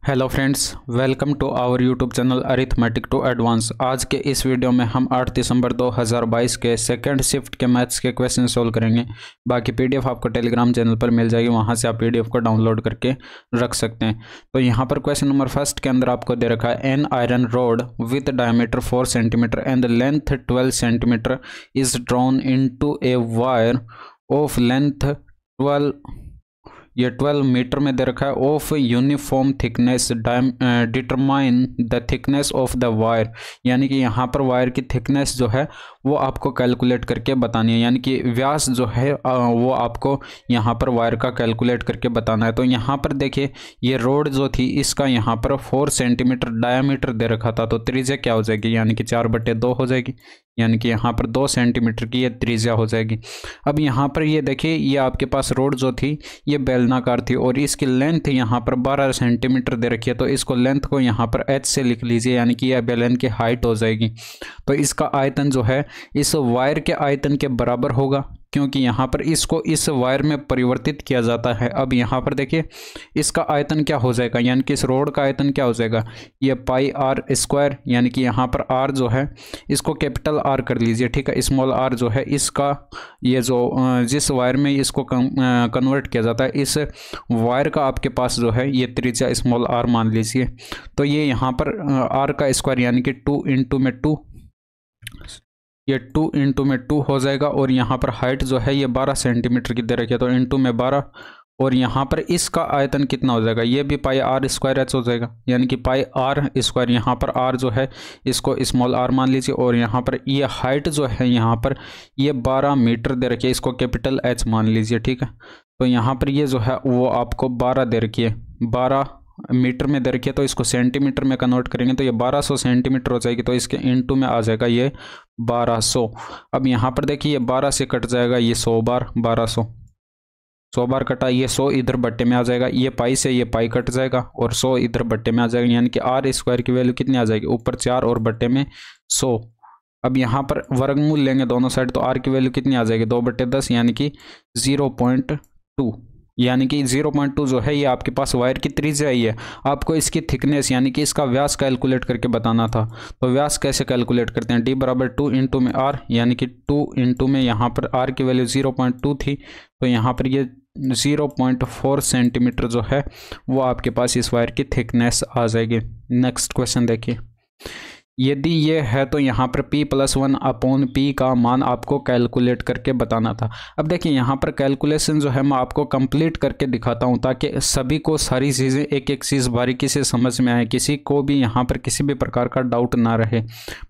Hello friends, welcome to our YouTube channel arithmetic to advance. आज के इस video में हम 8 दिसंबर 2022 के सेकंड शिफ्ट के मैथ्स के क्वेश्चन सोल्व करेंगे। बाकी पीडीएफ आपको टेलीग्राम चैनल पर मिल जाएगी, वहां से आप पीडीएफ को डाउनलोड करके रख सकते हैं। तो यहाँ पर क्वेश्चन नंबर फर्स्ट के अंदर आपको दे रखा है, an iron rod with diameter 4 centimetre and length 12 centimetre is drawn into a wire of length 12 metre में दे रखा है of uniform thickness, determine the thickness of the wire. यानी कि यहाँ पर वायर की थिकनेस जो है वो आपको कैलकुलेट करके बतानी है, यानी कि व्यास जो है वो आपको यहाँ पर वायर का कैलकुलेट करके बताना है। तो यहाँ पर देखिए, ये रोड जो थी इसका यहाँ पर 4 सेंटीमीटर डायामीटर दे रखा था, तो त्रिज्या क्या हो जाएगी, यानी कि 4/2 हो जाएगी, यानी कि यहाँ पर 2 सेंटीमीटर की ये त्रिज्या हो जाएगी। अब यहाँ पर ये देखिए, ये आपके पास रोड जो थी ये बेलनाकार थी और इसकी लेंथ यहाँ पर 12 सेंटीमीटर दे रखी है, तो इसको लेंथ को यहाँ पर h से लिख लीजिए, यानी कि यह बेलन की हाइट हो जाएगी। तो इसका आयतन जो है इस वायर के आयतन के बराबर होगा, क्योंकि यहाँ पर इसको इस वायर में परिवर्तित किया जाता है। अब यहाँ पर देखिए, इसका आयतन क्या हो जाएगा, यानी कि इस रोड का आयतन क्या हो जाएगा, ये पाई आर स्क्वायर, यानी कि यहाँ पर आर जो है इसको कैपिटल आर कर लीजिए, ठीक है। स्मॉल आर जो है इसका, ये जो जिस वायर में इसको कन्वर्ट किया जाता है, इस वायर का आपके पास जो है ये त्रिज्या स्मॉल आर मान लीजिए। तो ये यहाँ पर आर का स्क्वायर यानी कि 2 इंटू में 2, ये 2 इंटू में 2 हो जाएगा। और यहाँ पर हाइट जो है ये 12 सेंटीमीटर की दे रखी है, तो इंटू में 12, और यहाँ पर इसका आयतन कितना हो जाएगा, ये भी पाई आर स्क्वायर एच हो जाएगा, यानी कि पाई आर स्क्वायर। यहाँ पर आर जो है इसको स्मॉल आर मान लीजिए, और यहाँ पर ये हाइट जो है यहाँ पर ये 12 मीटर दे रखी है, इसको कैपिटल एच मान लीजिए, ठीक है। तो यहाँ पर ये जो है वो आपको 12 दे रखी है, 12 मीटर में दे रखी है, तो इसको सेंटीमीटर में कन्वर्ट करेंगे तो ये 1200 सेंटीमीटर हो जाएगी, तो इसके इंटू में आ जाएगा ये 1200। अब यहाँ पर देखिए, ये 12 से कट जाएगा ये 100 बार, 100 बार कटा, ये 100 इधर बट्टे में आ जाएगा, ये पाई से ये पाई कट जाएगा और 100 इधर बट्टे में आ जाएगा, यानी कि आर स्क्वायर की वैल्यू कितनी आ जाएगी, ऊपर 4 और बट्टे में 100। अब यहाँ पर वर्गमूल लेंगे दोनों साइड, तो आर की वैल्यू कितनी आ जाएगी, 2/10, यानी कि 0.2, यानी कि 0.2 जो है ये आपके पास वायर की त्रिज्या ही है। आपको इसकी थिकनेस यानी कि इसका व्यास कैलकुलेट करके बताना था। तो व्यास कैसे कैलकुलेट करते हैं, d बराबर 2 इंटू में r, यानी कि 2 इंटू में यहाँ पर r की वैल्यू 0.2 थी, तो यहाँ पर ये 0.4 सेंटीमीटर जो है वो आपके पास इस वायर की थिकनेस आ जाएगी। नेक्स्ट क्वेश्चन देखिए, यदि ये है तो यहाँ पर p+1/p का मान आपको कैलकुलेट करके बताना था। अब देखिए, यहाँ पर कैलकुलेशन जो है मैं आपको कंप्लीट करके दिखाता हूँ, ताकि सभी को सारी चीज़ें एक एक चीज़ बारीकी से समझ में आए, किसी को भी यहाँ पर किसी भी प्रकार का डाउट ना रहे।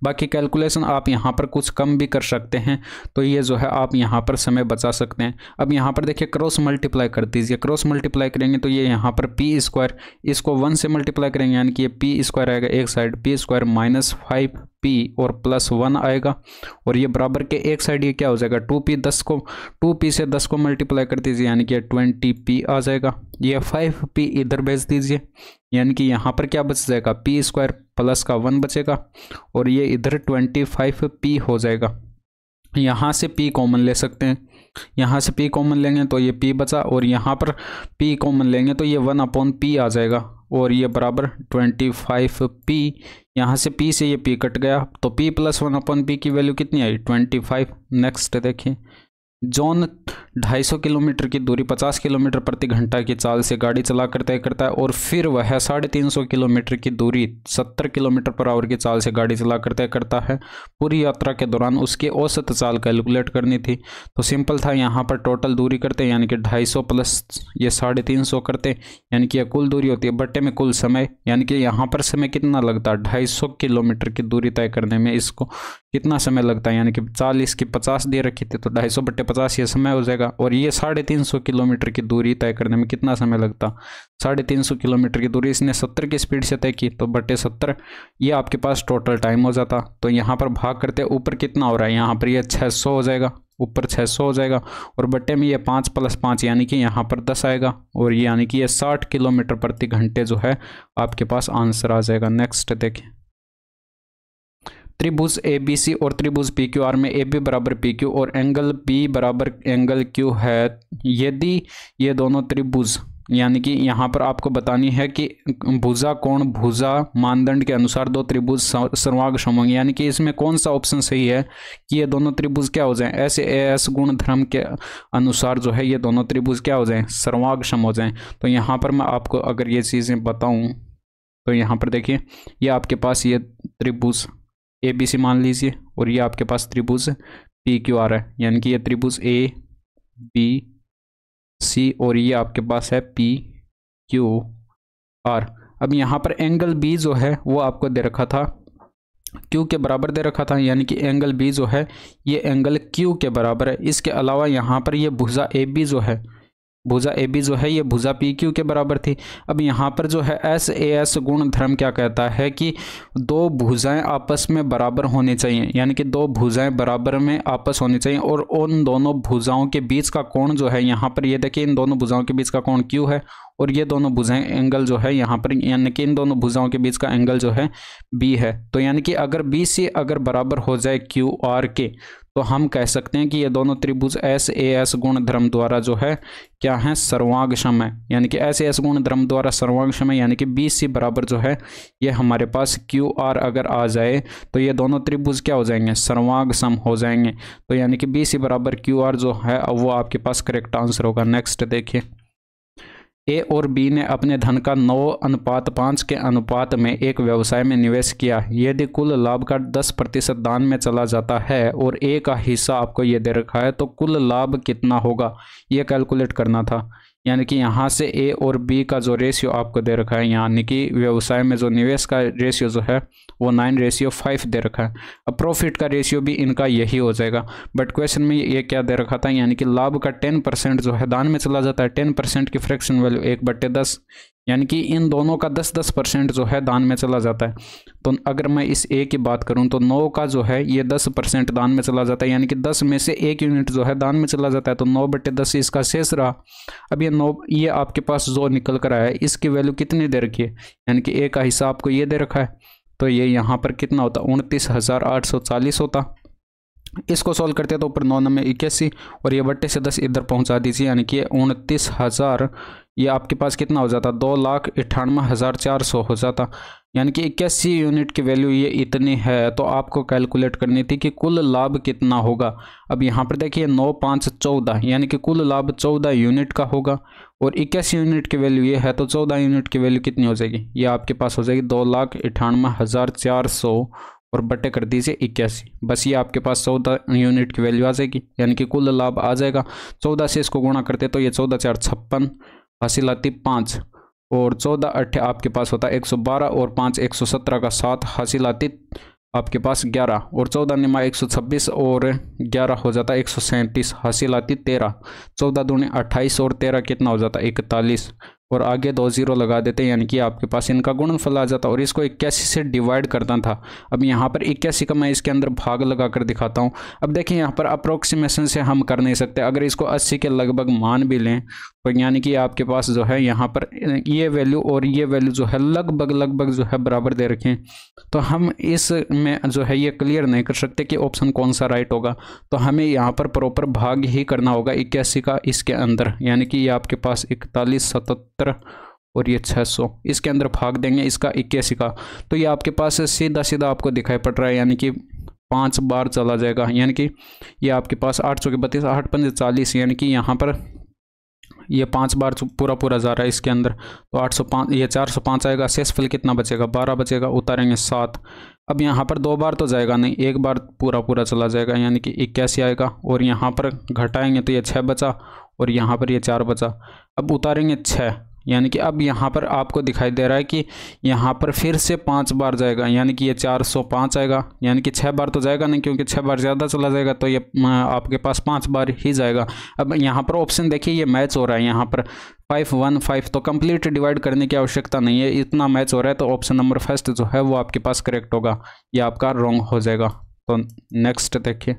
बाकी कैलकुलेशन आप यहाँ पर कुछ कम भी कर सकते हैं, तो ये जो है आप यहाँ पर समय बचा सकते हैं। अब यहाँ पर देखिए, क्रॉस मल्टीप्लाई कर दीजिए, क्रॉस मल्टीप्लाई करेंगे तो ये यहाँ पर p स्क्वायर, इसको 1 से मल्टीप्लाई करेंगे, यानी कि ये p स्क्वायर आएगा एक side, p square minus 5p और +1 आएगा, और ये बराबर के एक साइड ये क्या हो जाएगा 2p, 2p से 10 को मल्टीप्लाई कर दीजिए, यानी कि 20p आ जाएगा। ये 5p इधर भेज दीजिए, यानी कि यहाँ पर क्या बच जाएगा, p स्क्वायर प्लस का 1 बचेगा, और ये इधर 25p हो जाएगा। यहाँ से p कॉमन ले सकते हैं, यहाँ से p कॉमन लेंगे तो ये p बचा, और यहाँ पर p कॉमन लेंगे तो ये 1/p आ जाएगा, और ये बराबर 25p। यहाँ से p से ये p कट गया, तो p + 1/p की वैल्यू कितनी आई, 25। नेक्स्ट देखिए, जॉन 250 किलोमीटर की दूरी 50 किलोमीटर प्रति घंटा की चाल से गाड़ी चला कर तय करता है, और फिर वह 350 किलोमीटर की दूरी 70 किलोमीटर पर आवर की चाल से गाड़ी चला कर तय करता है। पूरी यात्रा के दौरान उसकी औसत चाल कैलकुलेट करनी थी। तो सिंपल था, यहाँ पर टोटल दूरी करते हैं, यानी कि 250 प्लस ये 350 करते, यानी कि यह कुल दूरी होती है, बट्टे में कुल समय, यानी कि यहाँ पर समय कितना लगता है, 250 किलोमीटर की दूरी तय करने में इसको कितना समय लगता है, यानी कि 40 की 50 दे रखी थी, तो 250/50 ये समय हो जाएगा। और ये 350 किलोमीटर की दूरी तय करने में कितना समय लगता, 350 किलोमीटर की दूरी इसने 70 की स्पीड से तय की, तो /70 ये आपके पास टोटल टाइम हो जाता। तो यहाँ पर भाग करते ऊपर कितना हो रहा है, यहाँ पर ये 600 हो जाएगा, ऊपर 600 हो जाएगा, और बट्टे में ये 5 + 5 यानी कि यहाँ पर 10 आएगा, और ये यानी कि ये 60 किलोमीटर प्रति घंटे जो है आपके पास आंसर आ जाएगा। नेक्स्ट देखिए, त्रिभुज ABC और त्रिभुज PQR में AB बराबर PQ और एंगल P बराबर एंगल Q है। यदि ये दोनों त्रिभुज यानी कि यहाँ पर आपको बतानी है कि भुजा कोण भुजा मानदंड के अनुसार दो त्रिभुज सर्वांगसम होंगे, यानी कि इसमें कौन सा ऑप्शन सही है कि ये दोनों त्रिभुज क्या हो जाएं, ऐसे एस गुण धर्म के अनुसार जो है ये दोनों त्रिभुज क्या हो जाएं, सर्वांगसम हो जाएं। तो यहाँ पर मैं आपको अगर ये चीज़ें बताऊँ तो यहाँ पर देखिए, ये आपके पास ये त्रिभुज ABC मान लीजिए, और ये आपके पास त्रिभुज PQR है, यानी कि ये त्रिभुज ABC और ये आपके पास है PQR। अब यहाँ पर एंगल B जो है वो आपको दे रखा था Q के बराबर दे रखा था, यानी कि एंगल B जो है ये एंगल Q के बराबर है। इसके अलावा यहाँ पर ये भुजा AB जो है, भुजा AB जो है ये भुजा PQ के बराबर थी। अब यहाँ पर जो है SAS गुण धर्म क्या कहता है कि दो भुजाएं आपस में बराबर होनी चाहिए, यानी कि दो भुजाएं बराबर में आपस होनी चाहिए, और उन दोनों भुजाओं के बीच का कोण जो है, यहाँ पर ये देखिए इन दोनों भुजाओं के बीच का कोण Q है, और ये दोनों भुजाएं एंगल जो है यहाँ पर, यानी कि इन दोनों भुजाओं के बीच का एंगल जो है B है। तो यानी कि अगर BC अगर बराबर हो जाए QR के, तो हम कह सकते हैं कि ये दोनों त्रिभुज SAS गुण धर्म द्वारा जो है क्या है, सर्वांगसम है। यानी कि SAS गुण धर्म द्वारा सर्वांगसम है, यानी कि BC बराबर जो है ये हमारे पास QR अगर आ जाए तो ये दोनों त्रिभुज क्या हो जाएंगे, सर्वांगसम हो जाएंगे। तो यानी कि BC बराबर QR जो है वो आपके पास करेक्ट आंसर होगा। नेक्स्ट देखिए, A और B ने अपने धन का 9:5 के अनुपात में एक व्यवसाय में निवेश किया। यदि कुल लाभ का 10% दान में चला जाता है और A का हिस्सा आपको ये दे रखा है, तो कुल लाभ कितना होगा ये कैलकुलेट करना था। यानी कि यहाँ से A और B का जो रेशियो आपको दे रखा है, यानी कि व्यवसाय में जो निवेश का रेशियो जो है वो 9:5 दे रखा है। अब प्रॉफिट का रेशियो भी इनका यही हो जाएगा, बट क्वेश्चन में ये क्या दे रखा था, यानी कि लाभ का 10% जो है दान में चला जाता है। 10% की फ्रैक्शन वैल्यू 1/10, यानी कि इन दोनों का 10% जो है दान में चला जाता है। तो अगर मैं इस A की बात करूं तो 9 का जो है ये 10% दान में चला जाता है, यानी कि 10 में से 1 यूनिट जो है दान में चला जाता है, तो 9/10 इसका शेष रहा। अब ये 9 ये आपके पास जो निकल कर आया है इसकी वैल्यू कितनी दे रखी है, यानी कि A का हिस्सा आपको ये दे रखा है, तो ये यहाँ पर कितना होता, 29,840 होता। इसको सॉल्व करते तो ऊपर 9 में 81 और ये बट्टे से 10 इधर पहुंचा दीजिए, यानी कि 29,000 ये आपके पास कितना हो जाता, 2,98,400 हो जाता। यानी कि 81 यूनिट की वैल्यू ये इतनी है, तो आपको कैलकुलेट करनी थी कि कुल लाभ कितना होगा। अब यहाँ पर देखिए 9, 5, 14, यानी कि कुल लाभ 14 यूनिट का होगा, और 81 यूनिट की वैल्यू ये है, तो 14 यूनिट की वैल्यू कितनी हो जाएगी, ये आपके पास हो जाएगी 2,98,400 और बट्टे कर दीजिए 81। बस ये आपके पास 14 यूनिट की वैल्यू आ जाएगी, यानी कि कुल लाभ आ जाएगा। 14 से इसको गुणा करते तो ये 14 4 56, हासिल आती 5, और 14 8 आपके पास होता है 112, और 5 117 का 7, हासिल आती आपके पास 11, और 14 निमा 126 और 11 हो जाता 137, हासिल आती 13। 14 दूनी 28 और 13 कितना हो जाता 41, और आगे 2 0 लगा देते हैं, यानी कि आपके पास इनका गुणनफल आ जाता, और इसको 81 से डिवाइड करना था। अब यहाँ पर 81 का मैं इसके अंदर भाग लगा कर दिखाता हूँ। अब देखिए यहाँ पर अप्रोक्सीमेशन से हम कर नहीं सकते, अगर इसको 80 के लगभग मान भी लें तो यानी कि आपके पास जो है यहाँ पर ये वैल्यू और ये वैल्यू जो है लगभग जो है बराबर दे रखें, तो हम इसमें जो है ये क्लियर नहीं कर सकते कि ऑप्शन कौन सा राइट होगा। तो हमें यहाँ पर प्रॉपर भाग ही करना होगा 81 का इसके अंदर, यानी कि ये आपके पास 41 77 और ये 600, इसके अंदर भाग देंगे इसका 81 का, तो ये आपके पास सीधा सीधा आपको दिखाई पड़ रहा है, यानी कि 5 बार चला जाएगा, यानी कि ये आपके पास 8 चौके 32 8 पंजे 40, यानी कि यहाँ पर ये 5 बार पूरा जा रहा है इसके अंदर, तो 805 ये 405 आएगा। शेषफल कितना बचेगा, 12 बचेगा, उतारेंगे 7। अब यहाँ पर 2 बार तो जाएगा नहीं, 1 बार पूरा चला जाएगा, यानी कि 81 आएगा, और यहाँ पर घटाएंगे तो ये 6 बचा, और यहाँ पर ये 4 बचा। अब उतारेंगे 6, यानी कि अब यहाँ पर आपको दिखाई दे रहा है कि यहाँ पर फिर से 5 बार जाएगा, यानी कि ये 405 आएगा, यानी कि 6 बार तो जाएगा नहीं, क्योंकि 6 बार ज़्यादा चला जाएगा, तो ये आपके पास 5 बार ही जाएगा। अब यहाँ पर ऑप्शन देखिए ये मैच हो रहा है, यहाँ पर 5 1 5, तो कंप्लीट डिवाइड करने की आवश्यकता नहीं है, इतना मैच हो रहा है, तो ऑप्शन नंबर फर्स्ट जो है वो आपके पास करेक्ट होगा, ये आपका रॉन्ग हो जाएगा। तो नेक्स्ट देखिए,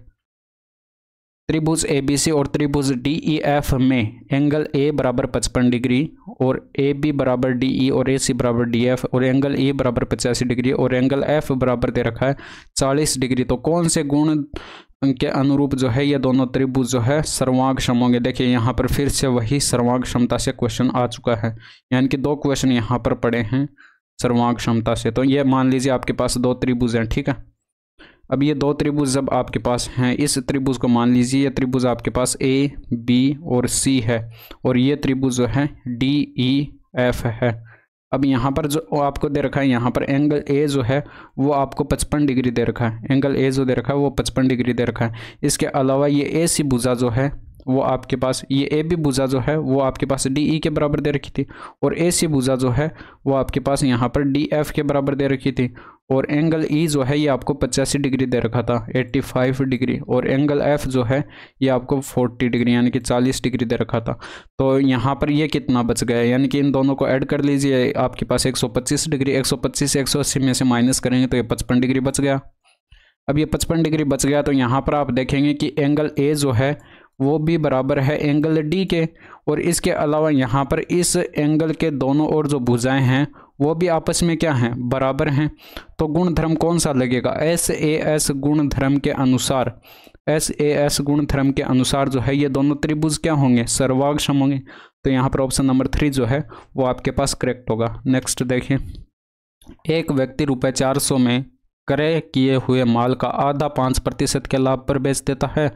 त्रिभुज ABC और त्रिभुज DEF में एंगल A बराबर 55 डिग्री और AB बराबर DE और AC बराबर DF और एंगल E बराबर 85 डिग्री और एंगल F बराबर दे रखा है 40 डिग्री। तो कौन से गुण के अनुरूप जो है ये दोनों त्रिभुज जो है सर्वांगक्षम होंगे। देखिए यहाँ पर फिर से वही सर्वांगक्षमता से क्वेश्चन आ चुका है, यानी कि 2 क्वेश्चन यहाँ पर पड़े हैं सर्वांगक्षमता से। तो ये मान लीजिए आपके पास 2 त्रिभुज हैं, ठीक है। अब ये 2 त्रिभुज जब आपके पास हैं, इस त्रिभुज को मान लीजिए ये त्रिभुज आपके पास A, B और C है और ये त्रिभुज जो है DEF है। अब यहाँ पर जो आपको दे रखा है, यहाँ पर एंगल A जो है वो आपको 55 डिग्री दे रखा है, एंगल A जो दे रखा है वो 55 डिग्री दे रखा है। इसके अलावा ये AC भुजा जो है वो आपके पास, ये AB भुजा जो है वो आपके पास DE के बराबर दे रखी थी और AC भुजा जो है वो आपके पास यहाँ पर DF के बराबर दे रखी थी और एंगल E जो है ये आपको 85 डिग्री दे रखा था, 85 डिग्री, और एंगल F जो है ये आपको 40 डिग्री यानी कि 40 डिग्री दे रखा था। तो यहाँ पर ये कितना बच गया, यानी कि इन दोनों को ऐड कर लीजिए, आपके पास 125 डिग्री, 125 से 180 में से माइनस करेंगे तो ये 55 डिग्री बच गया। अब ये 55 डिग्री बच गया तो यहाँ पर आप देखेंगे कि एंगल A जो है वो भी बराबर है एंगल D के, और इसके अलावा यहाँ पर इस एंगल के दोनों ओर जो भुजाएं हैं वो भी आपस में क्या हैं, बराबर हैं। तो गुणधर्म कौन सा लगेगा, SAS गुणधर्म के अनुसार, SAS गुणधर्म के अनुसार जो है ये दोनों त्रिभुज क्या होंगे, सर्वांगक्षम होंगे। तो यहाँ पर ऑप्शन नंबर 3 जो है वो आपके पास करेक्ट होगा। नेक्स्ट देखिए, एक व्यक्ति रुपये 400 में क्रय किए हुए माल का आधा 5% के लाभ पर बेच देता है,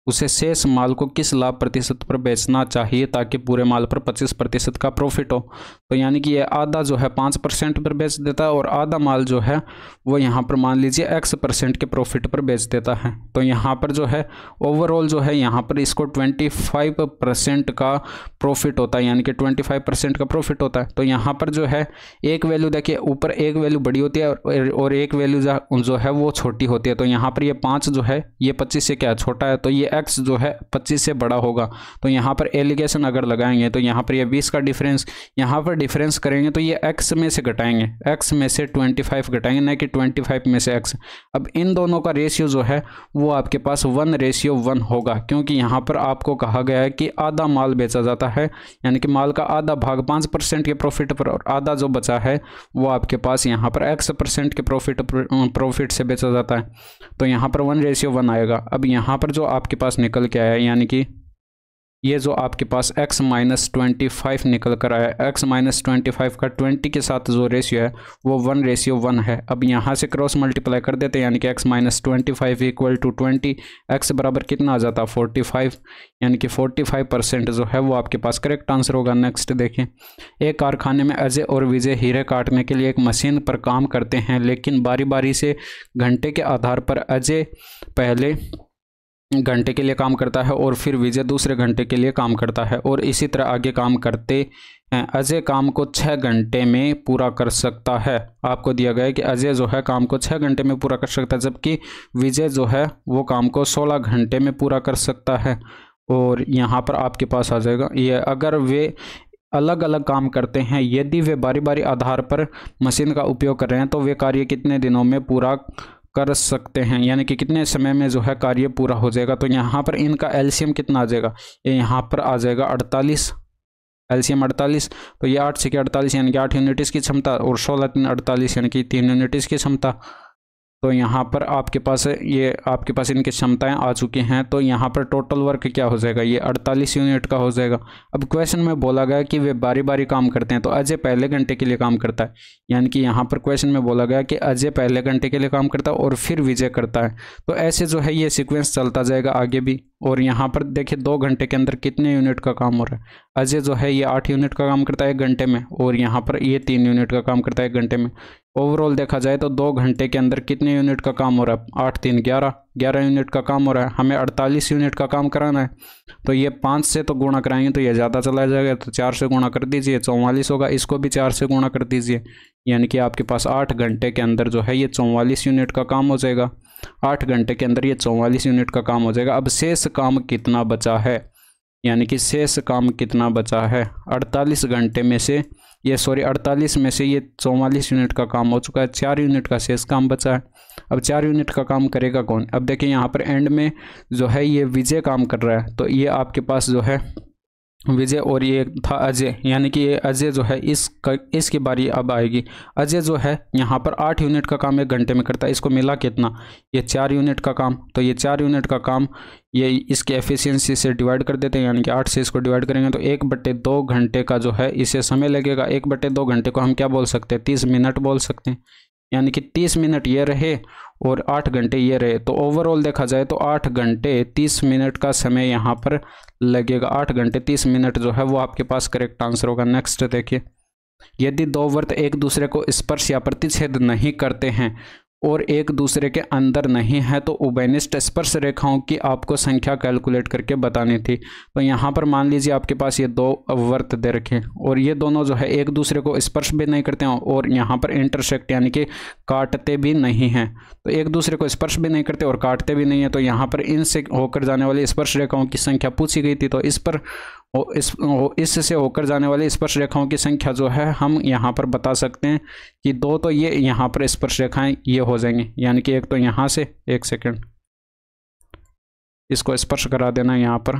उसे शेष माल को किस लाभ प्रतिशत पर बेचना चाहिए ताकि पूरे माल पर 25% का प्रॉफिट हो। तो यानी कि ये आधा जो है 5% पर बेच देता है और आधा माल जो है वो यहाँ पर मान लीजिए X% के प्रॉफिट पर बेच देता है। तो यहाँ पर जो है ओवरऑल जो है यहाँ पर इसको 25% का प्रॉफिट होता है, यानी कि 25% का प्रॉफिट होता है। तो यहाँ पर जो है एक वैल्यू देखिए, ऊपर एक वैल्यू बड़ी होती है और एक वैल्यू जो है वो छोटी होती है। तो यहाँ पर ये 5 जो है ये 25 से क्या छोटा है, तो ये x जो है 25 से बड़ा होगा। तो यहाँ पर एलिगेशन अगर लगाएंगे तो यहाँ पर ये 20 का डिफरेंस, यहाँ पर डिफरेंस करेंगे तो ये x में से घटाएंगे, x में से 25 घटाएंगे, ना कि 25 में से x। अब इन दोनों का रेशियो जो है वो आपके पास 1:1 होगा, क्योंकि यहाँ पर आपको कहा गया है कि आधा माल बेचा जाता है, यानी कि माल का आधा भाग 5% के प्रॉफिट पर और आधा जो बचा है वो आपके पास यहाँ पर X% के प्रॉफिट से बेचा जाता है। तो यहाँ पर 1:1 आएगा। अब यहाँ पर जो आपके पास निकल के आया, यानी कि ये जो आपके पास X-25 निकल कर आया, X-25 का 20 के साथ जो रेशियो है वो 1:1 है। अब यहाँ से क्रॉस मल्टीप्लाई कर देते हैं, यानी कि X-25 इक्वल टू 20, X बराबर कितना आ जाता है 45, यानी कि 45% जो है वो आपके पास करेक्ट आंसर होगा। नेक्स्ट देखिए, एक कारखाने में अजय और विजय हीरे काटने के लिए एक मशीन पर काम करते हैं, लेकिन बारी बारी से घंटे के आधार पर अजय पहले घंटे के लिए काम करता है और फिर विजय दूसरे घंटे के लिए काम करता है और इसी तरह आगे काम करते हैं। अजय काम को 6 घंटे में पूरा कर सकता है। आपको दिया गया है कि अजय जो है काम को 6 घंटे में पूरा कर सकता है, जबकि विजय जो है वो काम को 16 घंटे में पूरा कर सकता है। और यहाँ पर आपके पास आ जाएगा ये, अगर वे अलग अलग काम करते हैं, यदि वे बारी बारी आधार पर मशीन का उपयोग कर रहे हैं तो वे कार्य कितने दिनों में पूरा कर सकते हैं, यानी कि कितने समय में जो है कार्य पूरा हो जाएगा। तो यहाँ पर इनका एलसीएम कितना आ जाएगा, ये यहाँ पर आ जाएगा 48, एलसीएम 48। तो ये 8 से 48 यानी कि 8 यूनिट्स की क्षमता और 16 3 48 यानी कि 3 यूनिट्स की क्षमता। तो यहाँ पर आपके पास ये आपके पास इनकी क्षमताएं आ चुकी हैं। तो यहाँ पर टोटल वर्क क्या हो जाएगा, ये 48 यूनिट का हो जाएगा। अब क्वेश्चन में बोला गया कि वे बारी बारी काम करते हैं, तो अजय पहले घंटे के लिए काम करता है, यानी कि यहाँ पर क्वेश्चन में बोला गया कि अजय पहले घंटे के लिए काम करता है और फिर विजय करता है। तो ऐसे जो है ये सीक्वेंस चलता जाएगा आगे भी। और यहाँ पर देखिए 2 घंटे के अंदर कितने यूनिट का काम हो रहा है, अजय जो है ये 8 यूनिट का काम करता है 1 घंटे में और यहाँ पर ये 3 यूनिट का काम करता है 1 घंटे में। ओवरऑल देखा जाए तो 2 घंटे के अंदर कितने यूनिट का काम हो रहा है, 8 3 11 यूनिट का काम हो रहा है। हमें 48 यूनिट का काम कराना है, तो ये 5 से तो गुणा कराएंगे तो ये ज़्यादा चला जाएगा, तो 4 से गुणा कर दीजिए 44 होगा, इसको भी 4 से गुणा कर दीजिए, यानी कि आपके पास 8 घंटे के अंदर जो है ये 44 यूनिट का काम हो जाएगा। 8 घंटे के अंदर ये 44 यूनिट का काम हो जाएगा। अब शेष काम कितना बचा है, यानी कि शेष काम कितना बचा है 48 घंटे में से, ये 48 में से ये 44 यूनिट का काम हो चुका है, 4 यूनिट का शेष काम बचा है। अब 4 यूनिट का काम करेगा कौन? अब देखिए यहाँ पर एंड में जो है ये विजय काम कर रहा है, तो ये आपके पास जो है विजय और ये था अजय, यानी कि ये अजय जो है इसकी बारी अब आएगी। अजय जो है यहाँ पर 8 यूनिट का काम 1 घंटे में करता है, इसको मिला कितना? ये 4 यूनिट का काम। तो ये 4 यूनिट का काम ये इसके एफिशिएंसी से डिवाइड कर देते हैं, यानी कि 8 से इसको डिवाइड करेंगे तो 1/2 घंटे का जो है इसे समय लगेगा। 1/2 घंटे को हम क्या बोल सकते हैं? 30 मिनट बोल सकते हैं, यानी कि 30 मिनट ये रहे और 8 घंटे ये रहे, तो ओवरऑल देखा जाए तो 8 घंटे 30 मिनट का समय यहाँ पर लगेगा। 8 घंटे 30 मिनट जो है वो आपके पास करेक्ट आंसर होगा। नेक्स्ट देखिए, यदि दो वृत्त एक दूसरे को स्पर्श या प्रतिच्छेद नहीं करते हैं और एक दूसरे के अंदर नहीं है तो उभयनिष्ठ स्पर्श रेखाओं की आपको संख्या कैलकुलेट करके बतानी थी। तो यहाँ पर मान लीजिए आपके पास ये 2 वृत्त दे रखे हैं और ये दोनों जो है एक दूसरे को स्पर्श भी नहीं करते हैं और यहाँ पर इंटरसेक्ट यानी कि काटते भी नहीं हैं। तो एक दूसरे को स्पर्श भी नहीं करते और काटते भी नहीं है, तो यहाँ पर इनसे होकर जाने वाली स्पर्श रेखाओं की संख्या पूछी गई थी। तो इस पर इससे होकर जाने वाली स्पर्श रेखाओं की संख्या जो है हम यहाँ पर बता सकते हैं कि 2 तो ये यहाँ पर स्पर्श रेखाएं ये हो जाएंगी, यानी कि एक तो यहाँ से, एक सेकंड इसको स्पर्श करा देना यहाँ पर,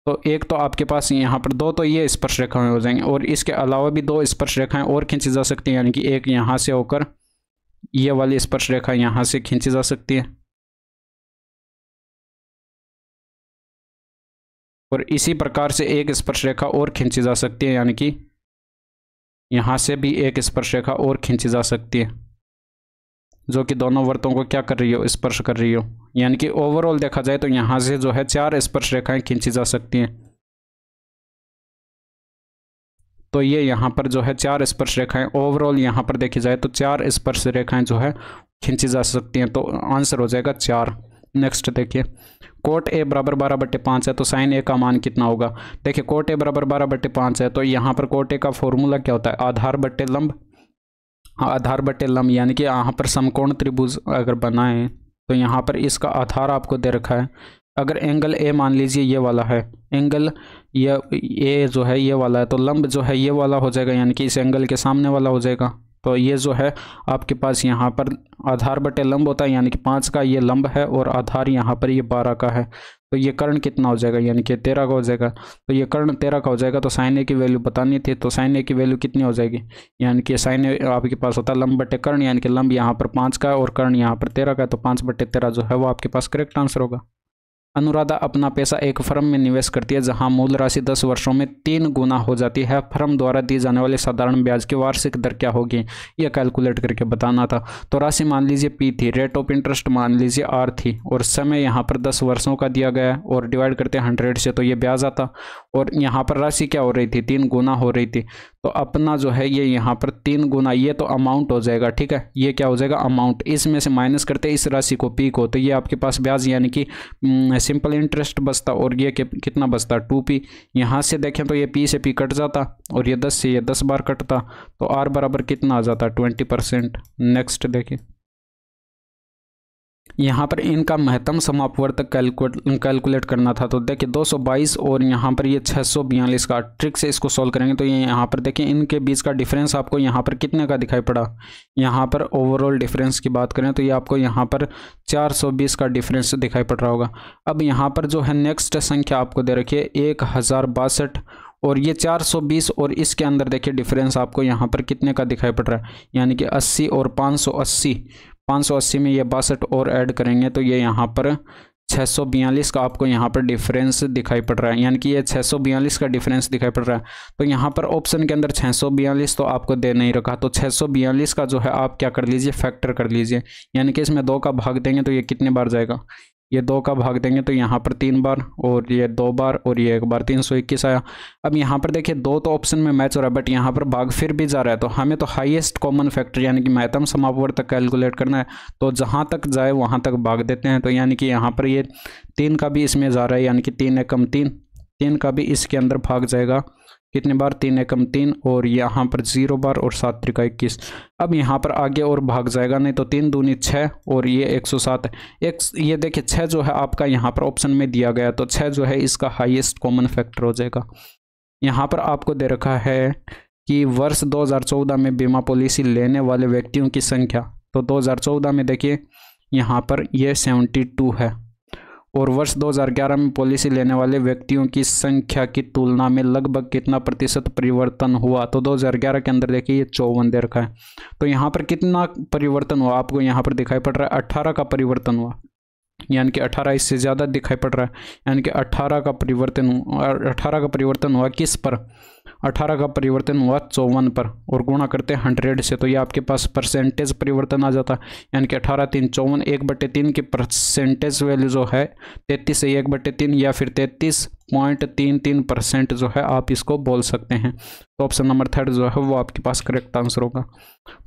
तो एक तो आपके पास यहाँ पर 2 तो ये स्पर्श रेखाएं हो जाएंगी और इसके अलावा भी 2 स्पर्श रेखाएं और खींची जा सकती हैं, यानी कि एक यहाँ से होकर ये वाली स्पर्श रेखा यहाँ से खींची जा सकती है और इसी प्रकार से एक स्पर्श रेखा और खींची जा सकती है, यानी कि यहाँ से भी एक स्पर्श रेखा और खींची जा सकती है जो कि दोनों वृत्तों को क्या कर रही हो? स्पर्श कर रही हो। यानी कि ओवरऑल देखा जाए तो यहाँ से जो है 4 स्पर्श रेखाएं खींची जा सकती हैं। तो ये यहाँ पर जो है 4 स्पर्श रेखाएं ओवरऑल यहाँ पर देखी जाए तो 4 स्पर्श रेखाएं जो है खींची जा सकती हैं, तो आंसर हो जाएगा 4। नेक्स्ट देखिए, कोट ए बराबर 12/5 है तो साइन ए का मान कितना होगा? देखिए कोट ए बराबर 12/5 है तो यहाँ पर कोट ए का फॉर्मूला क्या होता है? आधार बट्टे लंब। आधार बट्टे लंब यानी कि यहाँ पर समकोण त्रिभुज अगर बनाएं तो यहाँ पर इसका आधार आपको दे रखा है। अगर एंगल ए मान लीजिए ये वाला है, एंगल ये ए जो है ये वाला है, तो लंब जो है ये वाला हो जाएगा, यानी कि इस एंगल के सामने वाला हो जाएगा। तो ये जो है आपके पास यहाँ पर आधार बटे लंब होता है, यानी कि 5 का ये लंब है और आधार यहाँ पर ये 12 का है, तो ये कर्ण कितना हो जाएगा? यानी कि 13 का हो जाएगा। तो ये कर्ण 13 का हो जाएगा, तो साइन ए की वैल्यू बतानी थी, तो साइन ए की वैल्यू कितनी हो जाएगी? यानी कि साइन ए आपके पास होता है लंब बटे कर्ण, यानी कि लंब यहाँ पर 5 का है और कर्ण यहाँ पर 13 का है, तो 5/13 जो है वो आपके पास करेक्ट आंसर होगा। अनुराधा अपना पैसा एक फर्म में निवेश करती है जहां मूल राशि 10 वर्षों में 3 गुना हो जाती है। फर्म द्वारा दी जाने वाली साधारण ब्याज की वार्षिक दर क्या होगी? यह कैलकुलेट करके बताना था। तो राशि मान लीजिए P थी, रेट ऑफ इंटरेस्ट मान लीजिए R थी और समय यहाँ पर 10 वर्षों का दिया गया और डिवाइड करते हैं 100 से, तो ये ब्याज आता और यहाँ पर राशि क्या हो रही थी? 3 गुना हो रही थी। तो अपना जो है ये यहाँ पर 3 गुना, ये तो अमाउंट हो जाएगा, ठीक है, ये क्या हो जाएगा? अमाउंट। इसमें से माइनस करते इस राशि को P को, तो ये आपके पास ब्याज यानी कि सिंपल इंटरेस्ट बचता और ये कितना बचता? 2P। यहाँ से देखें तो ये P से P कट जाता और ये 10 से ये 10 बार कटता, तो R बराबर कितना आ जाता? 20%। नेक्स्ट देखिए, यहाँ पर इनका महत्तम समापवर्तक कैलकुलेट करना था। तो देखिए 222 और यहाँ पर ये 642 का ट्रिक से इसको सॉल्व करेंगे तो ये यहाँ पर देखिए इनके बीच का डिफरेंस आपको यहाँ पर कितने का दिखाई पड़ा? यहाँ पर ओवरऑल डिफरेंस की बात करें तो ये आपको यहाँ पर 420 का डिफरेंस दिखाई पड़ रहा होगा। अब यहाँ पर जो है नेक्स्ट संख्या आपको दे रखी है 1062 और ये 420 और इसके अंदर देखिए डिफरेंस आपको यहाँ पर कितने का दिखाई पड़ रहा है? यानी कि 80 और 580 में ये 62 और ऐड करेंगे तो ये यहाँ पर 642 का आपको यहाँ पर डिफरेंस दिखाई पड़ रहा है, यानी कि ये 642 का डिफरेंस दिखाई पड़ रहा है। तो यहाँ पर ऑप्शन के अंदर 642 तो आपको दे नहीं रखा, तो 642 का जो है आप क्या कर लीजिए? फैक्टर कर लीजिए, यानी कि इसमें 2 का भाग देंगे तो ये कितने बार जाएगा? ये 2 का भाग देंगे तो यहाँ पर 3 बार और ये 2 बार और ये 1 बार, 321 आया। अब यहाँ पर देखिए 2 तो ऑप्शन में मैच हो रहा है बट यहाँ पर भाग फिर भी जा रहा है, तो हमें तो हाईएस्ट कॉमन फैक्टर यानी कि महत्तम समापवर्तक कैलकुलेट करना है, तो जहाँ तक जाए वहाँ तक भाग देते हैं। तो यानी कि यहाँ पर ये 3 का भी इसमें जा रहा है, यानी कि 3 एकम 3 का भी इसके अंदर भाग जाएगा, कितने बार, 3 एकम 3 और यहाँ पर 0 बार और 7 त्रिका 21। अब यहाँ पर आगे और भाग जाएगा नहीं, तो 3 दूनी 6 और ये 107 है। ये देखिए 6 जो है आपका यहाँ पर ऑप्शन में दिया गया, तो 6 जो है इसका हाईएस्ट कॉमन फैक्टर हो जाएगा। यहाँ पर आपको दे रखा है कि वर्ष 2014 में बीमा पॉलिसी लेने वाले व्यक्तियों की संख्या, तो 2014 में देखिए यहाँ पर ये 72 है, और वर्ष 2011 में पॉलिसी लेने वाले व्यक्तियों की संख्या की तुलना में लगभग कितना प्रतिशत परिवर्तन हुआ, तो 2011 के अंदर देखिए ये 54 दे रखा है। तो यहाँ पर कितना परिवर्तन हुआ आपको यहाँ पर दिखाई पड़ रहा है, 18 का परिवर्तन हुआ, यानी कि 18 इससे ज़्यादा दिखाई पड़ रहा है, यानी कि 18 का परिवर्तन हुआ किस पर, 18 का परिवर्तन हुआ 54 पर, और गुणा करते हैं 100 से, तो ये आपके पास परसेंटेज परिवर्तन आ जाता है, यानी कि 18 3 54, 1/3 की परसेंटेज वैल्यू जो है 33 से 1/3 या फिर 33.33% जो है आप इसको बोल सकते हैं। तो ऑप्शन नंबर 3 जो है वो आपके पास करेक्ट आंसर होगा।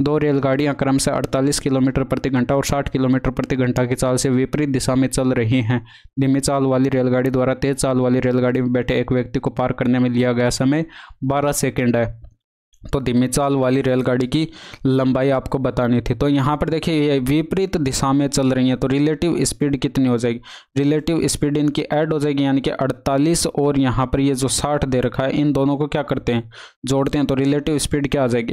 2 रेलगाड़ियां क्रम से 48 किलोमीटर प्रति घंटा और 60 किलोमीटर प्रति घंटा की चाल से विपरीत दिशा में चल रही हैं। धीमी चाल वाली रेलगाड़ी द्वारा तेज चाल वाली रेलगाड़ी में बैठे एक व्यक्ति को पार करने में लिया गया समय 12 सेकेंड है। तो धीमी चाल वाली रेलगाड़ी की लंबाई आपको बतानी थी। तो यहाँ पर देखिए ये विपरीत दिशा में चल रही है, तो रिलेटिव स्पीड कितनी हो जाएगी, रिलेटिव स्पीड इनकी ऐड हो जाएगी, यानी कि 48 और यहाँ पर ये जो 60 दे रखा है, इन दोनों को क्या करते हैं, जोड़ते हैं, तो रिलेटिव स्पीड क्या आ जाएगी,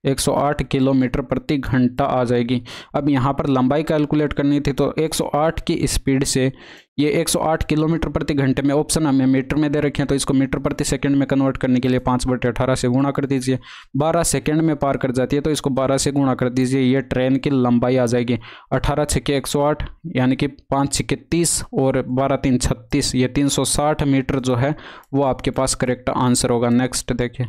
108 किलोमीटर प्रति घंटा आ जाएगी। अब यहाँ पर लंबाई कैलकुलेट करनी थी, तो 108 की स्पीड से ये 108 किलोमीटर प्रति घंटे में ऑप्शन हमें मीटर में दे रखे हैं, तो इसको मीटर प्रति सेकंड में कन्वर्ट करने के लिए 5/18 से गुणा कर दीजिए। 12 सेकंड में पार कर जाती है, तो इसको 12 से गुणा कर दीजिए, ये ट्रेन की लंबाई आ जाएगी। 18 छक्के 108, यानी कि 5 छक्के 30 और 12 3 36, ये 360 मीटर जो है वो आपके पास करेक्ट आंसर होगा। नेक्स्ट देखिए,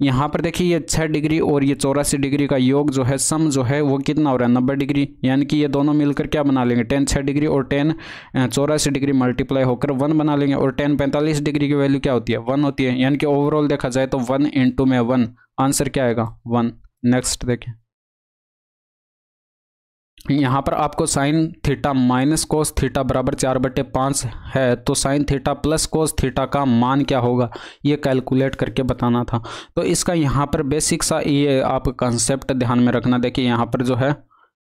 यहाँ पर देखिए ये 6 डिग्री और ये 84 डिग्री का योग जो है सम जो है वो कितना हो रहा है, 90 डिग्री, यानी कि ये दोनों मिलकर क्या बना लेंगे, 10 6 डिग्री और 10 84 डिग्री मल्टीप्लाई होकर 1 बना लेंगे, और 10 45 डिग्री की वैल्यू क्या होती है, 1 होती है, यानी कि ओवरऑल देखा जाए तो 1 × में 1, आंसर क्या आएगा, 1। नेक्स्ट देखिए, यहाँ पर आपको sine theta minus cos theta बराबर 4/5 है, तो sine theta plus cos theta का मान क्या होगा ये कैलकुलेट करके बताना था। तो इसका यहाँ पर बेसिक सा ये आप कंसेप्ट ध्यान में रखना। देखिए यहाँ पर जो है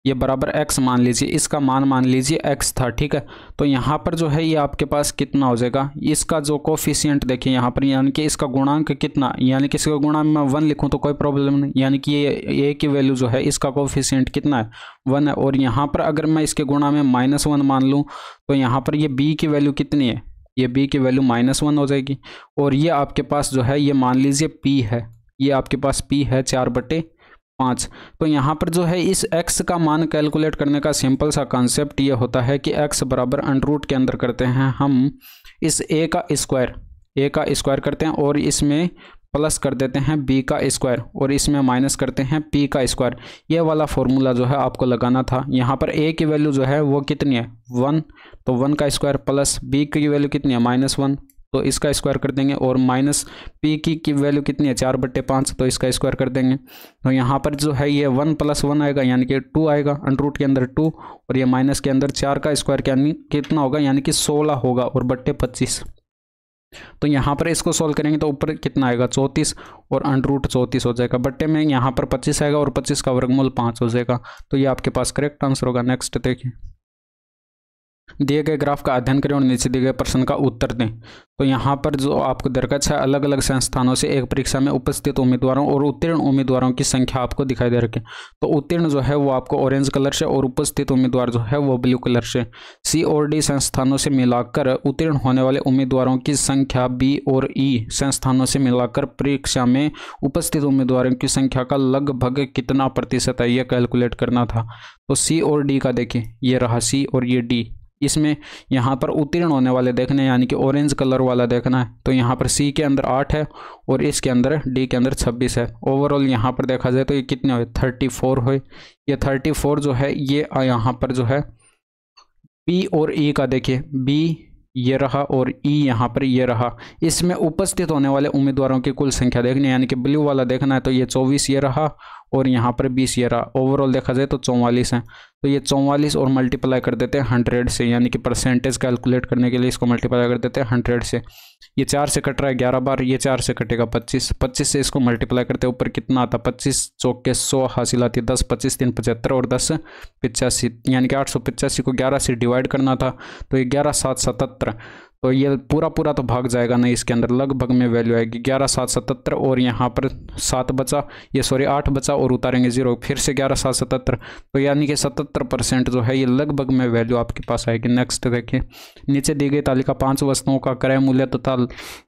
ये बराबर x मान लीजिए, इसका मान लीजिए x था, ठीक है। तो यहाँ पर जो है ये आपके पास कितना हो जाएगा, इसका जो कोफिशिएंट देखिए यहाँ पर, यानी कि इसका गुणांक कितना, यानी कि इसका गुणांक मैं 1 लिखूँ तो कोई प्रॉब्लम नहीं, यानी कि ये a की वैल्यू जो है इसका कोफिशिएंट कितना है, 1 है। और यहाँ पर अगर मैं इसके गुणा में -1 मान लूँ, तो यहाँ पर ये b की वैल्यू कितनी है, ये b की वैल्यू -1 हो जाएगी। और ये आपके पास जो है ये मान लीजिए p है, ये आपके पास p है 4/5। तो यहाँ पर जो है इस x का मान कैलकुलेट करने का सिंपल सा कॉन्सेप्ट ये होता है कि x बराबर √ के अंदर करते हैं हम इस a का स्क्वायर करते हैं, और इसमें प्लस कर देते हैं b का स्क्वायर, और इसमें माइनस करते हैं p का स्क्वायर। ये वाला फॉर्मूला जो है आपको लगाना था। यहाँ पर a की वैल्यू जो है वो कितनी है, 1, तो 1 का स्क्वायर प्लस b की वैल्यू कितनी है, -1, तो इसका स्क्वायर कर देंगे, और माइनस p की वैल्यू कितनी है, 4/5, तो इसका स्क्वायर कर देंगे। तो यहाँ पर जो है ये 1 + 1 आएगा, यानी कि 2 आएगा, √ के अंदर 2, और ये माइनस के अंदर 4 का स्क्वायर कितना होगा, यानी कि 16 होगा, और बट्टे 25। तो यहाँ पर इसको सोल्व करेंगे तो ऊपर कितना आएगा, 34, और √ 34 हो जाएगा, बट्टे में यहाँ पर 25 आएगा, और 25 का वर्गमूल 5 हो जाएगा। तो ये आपके पास करेक्ट आंसर होगा। नेक्स्ट देखिए, दिए गए ग्राफ का अध्ययन करें और नीचे दिए गए प्रश्न का उत्तर दें। तो यहाँ पर जो आपको दरकच है, अलग अलग संस्थानों से एक परीक्षा में उपस्थित उम्मीदवारों और उत्तीर्ण उम्मीदवारों की संख्या आपको दिखाई दे रखी है। तो उत्तीर्ण जो है वो आपको ऑरेंज कलर से, और उपस्थित उम्मीदवार जो है वो ब्लू कलर से। C और D संस्थानों से मिलाकर उत्तीर्ण होने वाले उम्मीदवारों की संख्या B और E संस्थानों से मिलाकर परीक्षा में उपस्थित उम्मीदवारों की संख्या का लगभग कितना प्रतिशत है, यह कैलकुलेट करना था। तो C और D का देखिए, ये रहा C और ये D, इसमें यहाँ पर उत्तीर्ण होने वाले देखने, यानी कि ऑरेंज कलर वाला देखना है। तो यहाँ पर C के अंदर 8 है, और इसके अंदर D के अंदर 26 है। ओवरऑल यहाँ पर देखा जाए तो ये कितने हुए, 34 हुए। ये 34 जो है ये यहाँ पर जो है B और E का देखिए, B ये रहा और E यहाँ पर ये रहा। इसमें उपस्थित होने वाले उम्मीदवारों की कुल संख्या देखनी है, यानी कि ब्लू वाला देखना है, तो ये 24 ये रहा, और यहाँ पर 20 ये रहा। ओवरऑल देखा जाए तो 44 है। तो ये 44 और मल्टीप्लाई कर देते हैं 100 से, यानी कि परसेंटेज कैलकुलेट करने के लिए इसको मल्टीप्लाई कर देते हैं 100 से। ये 4 से कट रहा है 11 बार, ये 4 से कटेगा 25, 25 से इसको मल्टीप्लाई करते हैं ऊपर कितना आता है 25 चौक के 100 हासिल आती है 10, 25 3 75 और 10 85, यानी कि 885 को 11 से डिवाइड करना था, तो ये 11 7 77। तो ये पूरा पूरा तो भाग जाएगा नहीं, इसके अंदर लगभग में वैल्यू आएगी 11 7 77 और यहाँ पर 7 बचा, ये सॉरी 8 बचा और उतारेंगे 0, फिर से 11 7 77। तो यानी कि 77% जो है ये लगभग में वैल्यू आपके पास आएगी। नेक्स्ट देखिए, नीचे दी गई तालिका 5 वस्तुओं का क्रय मूल्य तथा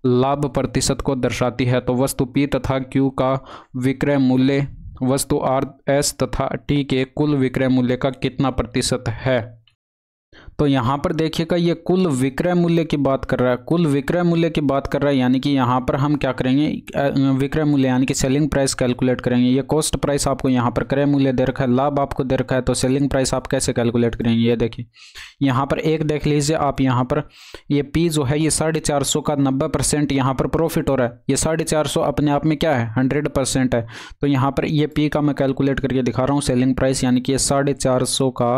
लाभ प्रतिशत को दर्शाती है। तो वस्तु P तथा Q का विक्रय मूल्य वस्तु R S तथा T के कुल विक्रय मूल्य का कितना प्रतिशत है। तो यहाँ पर देखिएगा ये कुल विक्रय मूल्य की बात कर रहा है, कुल विक्रय मूल्य की बात कर रहा है, यानी कि यहाँ पर हम क्या करेंगे, विक्रय मूल्य यानी कि सेलिंग प्राइस कैलकुलेट करेंगे। ये कॉस्ट प्राइस आपको यहाँ पर क्रय मूल्य दे रखा है, लाभ आपको दे रखा है, तो सेलिंग प्राइस आप कैसे कैलकुलेट करेंगे ये देखिए। यहाँ पर एक देख लीजिए आप, यहाँ पर ये P जो है ये 450 का 90% यहाँ पर प्रॉफिट हो रहा है। ये 450 अपने आप में क्या है 100% है। तो यहाँ पर ये P का मैं कैलकुलेट करके दिखा रहा हूँ सेलिंग प्राइस, यानी कि ये 450 का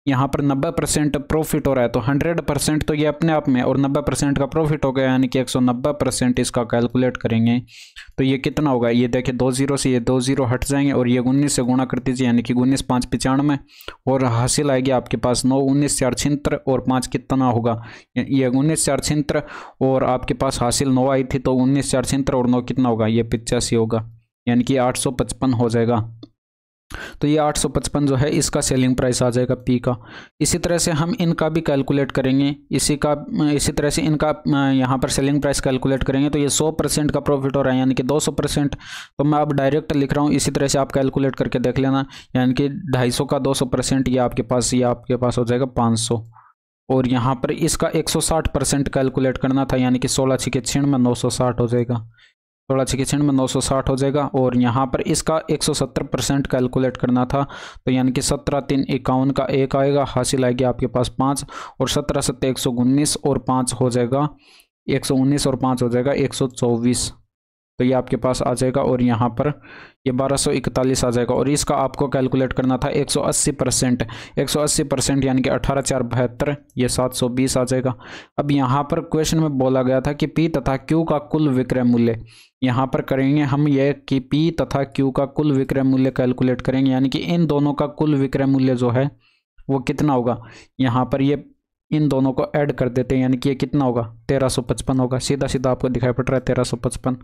यहाँ पर 90% प्रॉफिट हो रहा है, तो 100% तो ये अपने आप में और 90% का प्रॉफिट हो गया, यानी कि 190% इसका कैलकुलेट करेंगे तो ये कितना होगा। ये देखिए 2 0 से ये 2 0 हट जाएंगे और ये 19 से गुणा कर दीजिए, यानी कि 19 5 95 और हासिल आएगी आपके पास 9 19 4 76 और 5 कितना होगा, ये 19 4 76 और आपके पास हासिल 9 आई थी, तो 19 4 76 और 9 कितना होगा, ये 85 होगा, यानी कि 855 हो जाएगा। तो ये 855 जो है इसका सेलिंग प्राइस आ जाएगा P का। इसी तरह से हम इनका भी कैलकुलेट करेंगे, इसी तरह से इनका यहाँ पर सेलिंग प्राइस कैलकुलेट करेंगे। तो ये 100% का प्रॉफिट हो रहा है, यानी कि 200%। तो मैं अब डायरेक्ट लिख रहा हूँ, इसी तरह से आप कैलकुलेट करके देख लेना, यानी कि 250 का 200% ये आपके पास हो जाएगा 500। और यहाँ पर इसका 160% कैलकुलेट करना था, यानी कि 16 6 96 960 हो जाएगा, 16 6 96 960 हो जाएगा। और यहाँ पर इसका 170% कैलकुलेट करना था, तो यानी कि 17 3 51 का 1 आएगा, हासिल आएगी आपके पास 5 और 17 7 119 और 5 हो जाएगा 119 और 5 हो जाएगा 124। तो ये आपके पास आ जाएगा और यहाँ पर ये 1241 आ जाएगा। और इसका आपको कैलकुलेट करना था 180%, 180% यानी कि 18 4 72, ये 720 आ जाएगा। अब यहाँ पर क्वेश्चन में बोला गया था कि P तथा Q का कुल विक्रय मूल्य, यहाँ पर करेंगे हम ये कि P तथा Q का कुल विक्रय मूल्य कैलकुलेट करेंगे, यानी कि इन दोनों का कुल विक्रय मूल्य जो है वो कितना होगा। यहाँ पर ये इन दोनों को ऐड कर देते हैं, यानी कि ये कितना होगा 1355 होगा, सीधा सीधा आपको दिखाई पड़ रहा है 1355।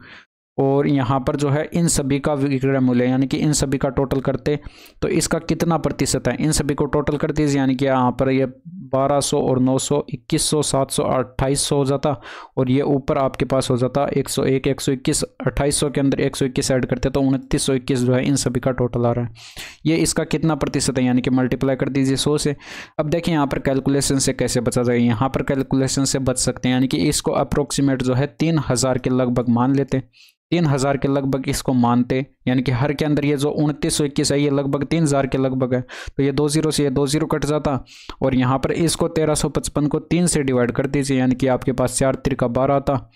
और यहाँ पर जो है इन सभी का विक्रय मूल्य, यानी कि इन सभी का टोटल करते तो इसका कितना प्रतिशत है, इन सभी को टोटल कर दीजिए, यानी कि यहाँ पर ये 1200 और 900 2100 700 2800 हो जाता और ये ऊपर आपके पास हो जाता 101 121, 2800 के अंदर 121 ऐड करते तो 2921 जो है इन सभी का टोटल आ रहा है। ये इसका कितना प्रतिशत है, यानी कि मल्टीप्लाई कर दीजिए 100 से। अब देखिए यहाँ पर कैलकुलेशन से कैसे बचा जाएगा, यहाँ पर कैलकुलेशन से बच सकते हैं, यानी कि इसको अप्रोक्सीमेट जो है 3000 के लगभग मान लेते, 3000 के लगभग इसको मानते, यानी कि हर के अंदर ये जो 2921 है ये लगभग 3000 के लगभग है। तो ये 2 0 से ये 2 0 कट जाता और यहाँ पर इसको 1355 को 3 से डिवाइड कर दीजिए, यानी कि आपके पास 4 3 12 आता,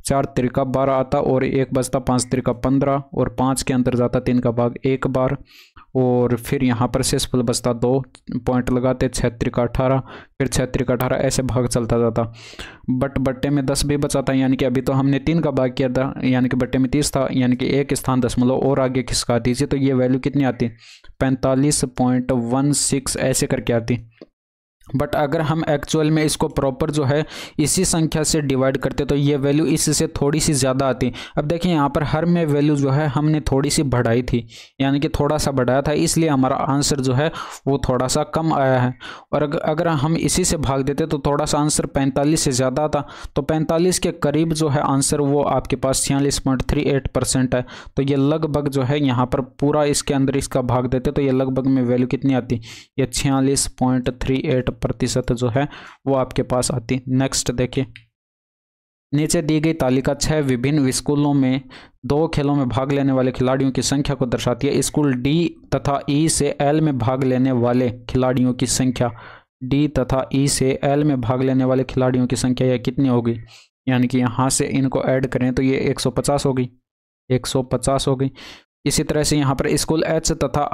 4 3 12 आता और 1 बचता 5 3 15 और 5 के अंदर जाता 3 का भाग 1 बार और फिर यहाँ पर शेषफल बचता 2 पॉइंट लगाते 6 3 18, फिर 6 3 18, ऐसे भाग चलता जाता। बट बट्टे में 10 भी बचा था, यानी कि अभी तो हमने 3 का भाग किया था, यानी कि बट्टे में 30 था, यानी कि एक स्थान दशमलव और आगे खिसका दीजिए तो ये वैल्यू कितनी आती 45.16 ऐसे करके आती। बट अगर हम एक्चुअल में इसको प्रॉपर जो है इसी संख्या से डिवाइड करते तो ये वैल्यू इससे थोड़ी सी ज़्यादा आती। अब देखिए यहाँ पर हर में वैल्यू जो है हमने थोड़ी सी बढ़ाई थी, यानी कि थोड़ा सा बढ़ाया था, इसलिए हमारा आंसर जो है वो थोड़ा सा कम आया है। और अगर हम इसी से भाग देते तो थोड़ा सा आंसर 45 से ज़्यादा आता, तो 45 के करीब जो है आंसर वो आपके पास 46.38% है। तो ये लगभग जो है यहाँ पर पूरा इसके अंदर इसका भाग देते तो ये लगभग में वैल्यू कितनी आती, ये 46.38% जो है वो आपके पास आती। नेक्स्ट देखिए, नीचे दी गई तालिका 6 विभिन्न स्कूलों में 2 खेलों में भाग लेने वाले खिलाड़ियों की संख्या को दर्शाती है। स्कूल डी तथा ई से एल में भाग लेने वाले खिलाड़ियों की संख्या, डी तथा ई से एल में भाग लेने वाले खिलाड़ियों की संख्या यह कितनी होगी, यानी कि यहाँ से इनको ऐड करें तो ये 150 होगी, 150 हो गई। इसी तरह से यहाँ पर स्कूल एच तथा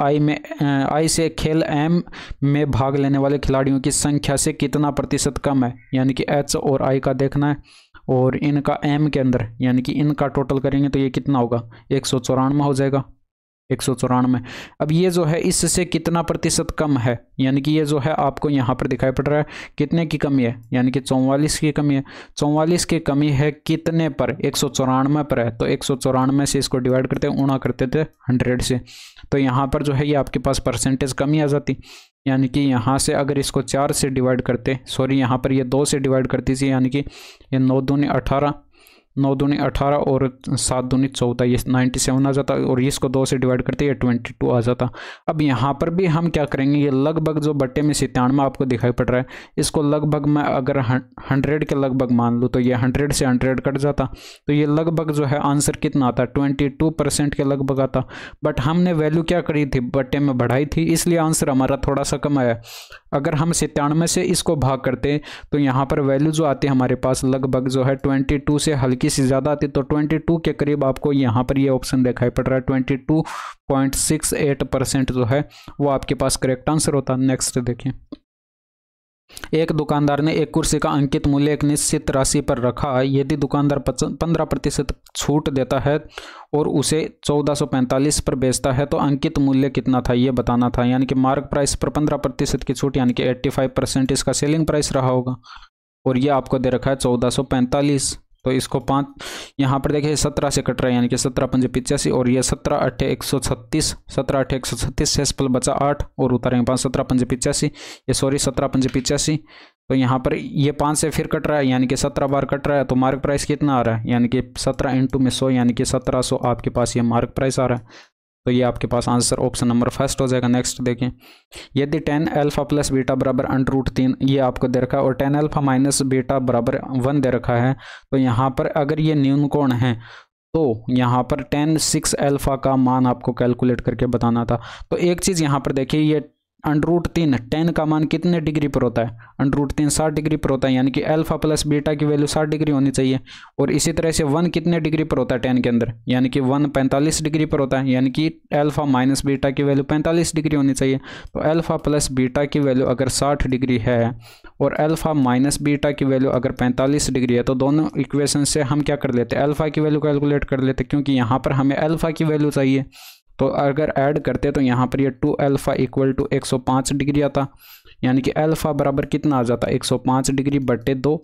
आई से खेल एम में भाग लेने वाले खिलाड़ियों की संख्या से कितना प्रतिशत कम है, यानी कि एच और आई का देखना है और इनका एम के अंदर यानी कि इनका टोटल करेंगे तो ये कितना होगा 194 हो जाएगा, 194। अब ये जो है इससे कितना प्रतिशत कम है, यानी कि ये जो है आपको यहाँ पर दिखाई पड़ रहा है कितने की कमी है, यानी कि 44 की कमी है। 44 की कमी है कितने पर, 194 पर है। तो 194 से इसको डिवाइड करते गुणा करते थे 100 से, तो यहाँ पर जो है ये आपके पास परसेंटेज कमी आ जाती, यानी कि यहाँ से अगर इसको 4 से डिवाइड करते, सॉरी यहाँ पर ये 2 से डिवाइड करती थी, यानी कि ये 9 दूनी 18, 9 दूनी 18 और 7 दूनी 14, ये 97 आ जाता, और इसको 2 से डिवाइड करते ये 22 आ जाता। अब यहाँ पर भी हम क्या करेंगे, ये लगभग जो बट्टे में 97 आपको दिखाई पड़ रहा है, इसको लगभग मैं अगर 100 के लगभग मान लूँ तो ये 100 से 100 कट जाता, तो ये लगभग जो है आंसर कितना आता, 22% के लगभग आता। बट हमने वैल्यू क्या करी थी, बट्टे में बढ़ाई थी, इसलिए आंसर हमारा थोड़ा सा कम आया। अगर हम 97 से इसको भाग करते तो यहाँ पर वैल्यू जो आती है हमारे पास लगभग जो है 22 से हल्की सी ज़्यादा आती, तो 22 के करीब आपको यहाँ पर ये ऑप्शन दिखाई पड़ रहा है, 22.68% जो है वो आपके पास करेक्ट आंसर होता। नेक्स्ट देखिए, एक दुकानदार ने एक कुर्सी का अंकित मूल्य एक निश्चित राशि पर रखा, यदि दुकानदार 15% छूट देता है और उसे 1445 पर बेचता है तो अंकित मूल्य कितना था ये बताना था, यानी कि मार्क प्राइस पर 15% की छूट, यानी कि 85% इसका सेलिंग प्राइस रहा होगा, और ये आपको दे रखा है 1445। तो इसको 5 यहाँ पर देखिए 17 से कट रहा है, यानी कि 17 पंजे 85 और ये 17 8 136, 17 8 136 शेषफल बचा 8 और उतारेंगे 5, 17 पंजे 85, ये सॉरी 17 पंजे 85। तो यहाँ पर ये 5 से फिर कट रहा है, यानी कि 17 बार कट रहा है, तो मार्क प्राइस कितना आ रहा है, यानी कि 17 इंटू में 100, यानी कि 1700 आपके पास ये मार्क प्राइस आ रहा है। तो ये आपके पास आंसर ऑप्शन नंबर फर्स्ट हो जाएगा। नेक्स्ट देखें, यदि tan अल्फा प्लस बीटा बराबर √3 ये आपको दे रखा है और tan अल्फा माइनस बीटा बराबर 1 दे रखा है, तो यहाँ पर अगर ये न्यून कोण है तो यहाँ पर tan 6 अल्फा का मान आपको कैलकुलेट करके बताना था। तो एक चीज़ यहाँ पर देखिए, ये √3 tan का मान कितने डिग्री पर होता है, √3 60 डिग्री पर होता है, यानी कि अल्फा प्लस बीटा की वैल्यू 60 डिग्री होनी चाहिए। और इसी तरह से 1 कितने डिग्री पर होता है tan के अंदर, यानी कि 1 45 डिग्री पर होता है, यानी कि अल्फा माइनस बीटा की वैल्यू 45 डिग्री होनी चाहिए। तो अल्फा प्लस बीटा की वैल्यू अगर 60 डिग्री है और अल्फा माइनस बीटा की वैल्यू अगर 45 डिग्री है, तो दोनों इक्वेशन से हम क्या कर लेते हैं, अल्फा की वैल्यू कैलकुलेट कर लेते, क्योंकि यहाँ पर हमें अल्फा की वैल्यू चाहिए। तो अगर ऐड करते तो यहाँ पर ये 2 अल्फा इक्वल टू 105 डिग्री आता, यानी कि अल्फा बराबर कितना आ जाता, 105 डिग्री बटे 2।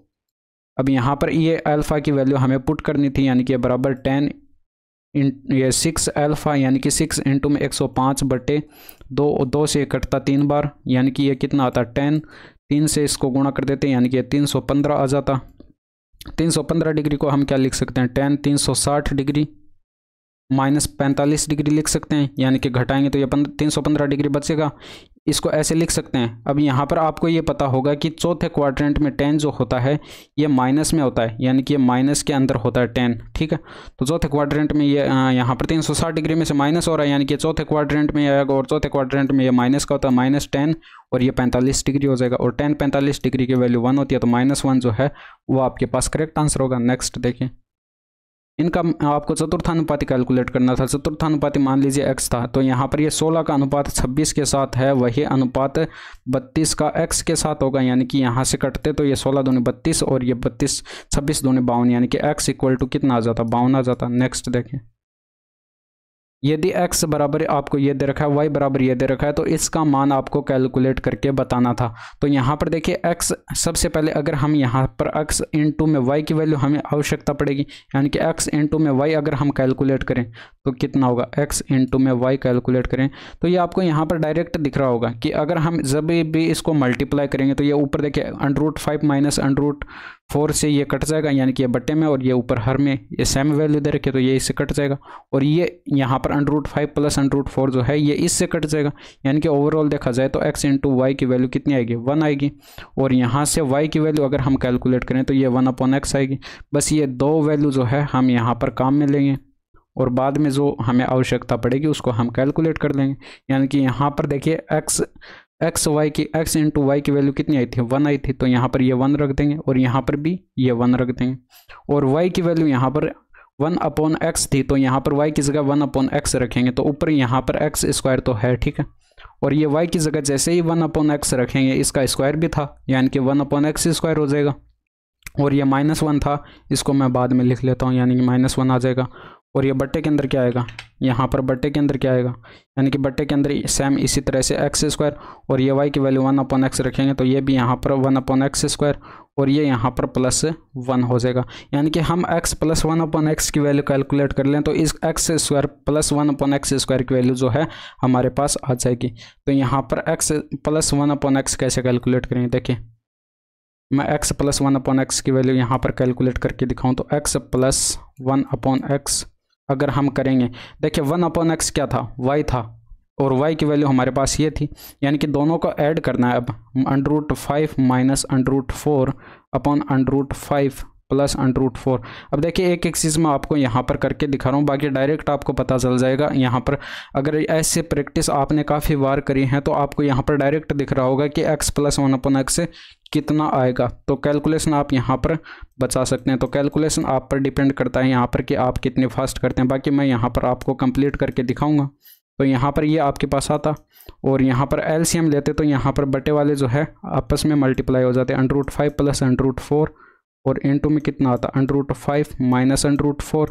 अब यहाँ पर ये अल्फा की वैल्यू हमें पुट करनी थी, यानी कि बराबर 10 ये 6 अल्फा, यानी कि 6 इंटू में 105 बटे 2, 2 से कटता 3 बार, यानी कि ये कितना आता 10, 3 से इसको गुणा कर देते हैं, यानी कि ये 315 आ जाता। 315 डिग्री को हम क्या लिख सकते हैं, 10 360 डिग्री माइनस 45 डिग्री लिख सकते हैं, यानी कि घटाएंगे तो ये 315 डिग्री बचेगा, इसको ऐसे लिख सकते हैं। अब यहाँ पर आपको ये पता होगा कि चौथे क्वाड्रेंट में tan जो होता है ये माइनस में होता है, यानी कि ये माइनस के अंदर होता है tan, ठीक है। तो चौथे क्वाड्रेंट में ये यहाँ पर 360 डिग्री में से माइनस हो रहा है, यानी कि चौथे क्वाड्रेंट में आएगा और चौथे क्वाड्रेंट में ये माइनस का होता है, माइनस 10 और ये 45 डिग्री हो जाएगा, और tan 45 डिग्री की वैल्यू 1 होती है, तो -1 जो है वो आपके पास करेक्ट आंसर होगा। नेक्स्ट देखिए, इनका आपको चतुर्थानुपाती कैलकुलेट करना था। चतुर्थानुपाती मान लीजिए x था, तो यहाँ पर ये 16 का अनुपात 26 के साथ है, वही अनुपात 32 का x के साथ होगा, यानी कि यहाँ से कटते तो ये 16 दूनी 32 और ये 32 26 दूनी 52, यानी कि x इक्वल टू कितना आ जाता, 52 आ जाता। नेक्स्ट देखें, यदि x बराबर आपको ये दे रखा है, y बराबर ये दे रखा है, तो इसका मान आपको कैलकुलेट करके बताना था। तो यहाँ पर देखिए x सबसे पहले अगर हम यहाँ पर x इंटू में y की वैल्यू हमें आवश्यकता पड़ेगी, यानी कि x इंटू में y अगर हम कैलकुलेट करें तो कितना होगा, x इंटू में y कैलकुलेट करें तो ये आपको यहाँ पर डायरेक्ट दिख रहा होगा कि अगर हम जब भी इसको मल्टीप्लाई करेंगे तो ये ऊपर देखिए √5 माइनस √4 से ये कट जाएगा, यानी कि ये बट्टे में और ये ऊपर हर में ये सेम वैल्यू दे रखी है, तो ये इससे कट जाएगा, और ये यहाँ पर √5 प्लस √4 जो है ये इससे कट जाएगा, यानी कि ओवरऑल देखा जाए तो x इंटू वाई की वैल्यू कितनी आएगी, 1 आएगी, और यहाँ से y की वैल्यू अगर हम कैलकुलेट करें तो ये 1/x आएगी। बस ये दो वैल्यू जो है हम यहाँ पर काम में लेंगे और बाद में जो हमें आवश्यकता पड़ेगी उसको हम कैलकुलेट कर लेंगे। यानी कि यहाँ पर देखिए x इंटू वाई की वैल्यू कितनी आई थी, 1 आई थी, तो यहाँ पर ये 1 रख देंगे और यहाँ पर भी ये 1 रख देंगे, और y की वैल्यू यहाँ पर 1/x थी, तो यहाँ पर y की जगह 1/x रखेंगे तो ऊपर यहाँ पर x स्क्वायर तो है, ठीक है। और ये y की जगह जैसे ही 1/x रखेंगे इसका स्क्वायर भी था, यानी कि 1/x स्क्वायर हो जाएगा। और ये -1 था, इसको मैं बाद में लिख लेता हूँ, यानी कि -1 आ जाएगा। और ये बट्टे के अंदर क्या आएगा, यहाँ पर बट्टे के अंदर क्या आएगा, यानी कि बट्टे के अंदर सेम इसी तरह से x स्क्वायर, और ये y की वैल्यू 1/x रखेंगे तो ये भी यहाँ पर 1/x स्क्वायर, और ये यहाँ पर +1 हो जाएगा। यानी कि हम x + 1/x की वैल्यू कैलकुलेट कर लें तो इस x स्क्वायर + 1/x स्क्वायर की वैल्यू जो है हमारे पास आ जाएगी। तो यहाँ पर x + 1/x कैसे कैलकुलेट करेंगे, देखिए मैं x + 1/x की वैल्यू यहाँ पर कैलकुलेट करके दिखाऊँ तो x + 1/x अगर हम करेंगे, देखिए 1/x क्या था, y था, और y की वैल्यू हमारे पास ये थी, यानी कि दोनों को ऐड करना है। अब √5 - √4 अपॉन √5 + √4। अब देखिए एक एक चीज़ मैं आपको यहाँ पर करके दिखा रहा हूँ, बाकी डायरेक्ट आपको पता चल जाएगा। यहाँ पर अगर ऐसे प्रैक्टिस आपने काफ़ी बार करी है तो आपको यहाँ पर डायरेक्ट दिख रहा होगा कि x + 1/x से कितना आएगा। तो कैलकुलेशन आप यहाँ पर बचा सकते हैं। तो कैलकुलेशन आप पर डिपेंड करता है यहाँ पर कि आप कितने फास्ट करते हैं। बाकी मैं यहाँ पर आपको कंप्लीट करके दिखाऊंगा। तो यहाँ पर ये आपके पास आता, और यहाँ पर एलसीएम लेते तो यहाँ पर बटे वाले जो है आपस में मल्टीप्लाई हो जाते हैं, √5 + √4, और इनटू में कितना आता, √5 - √4,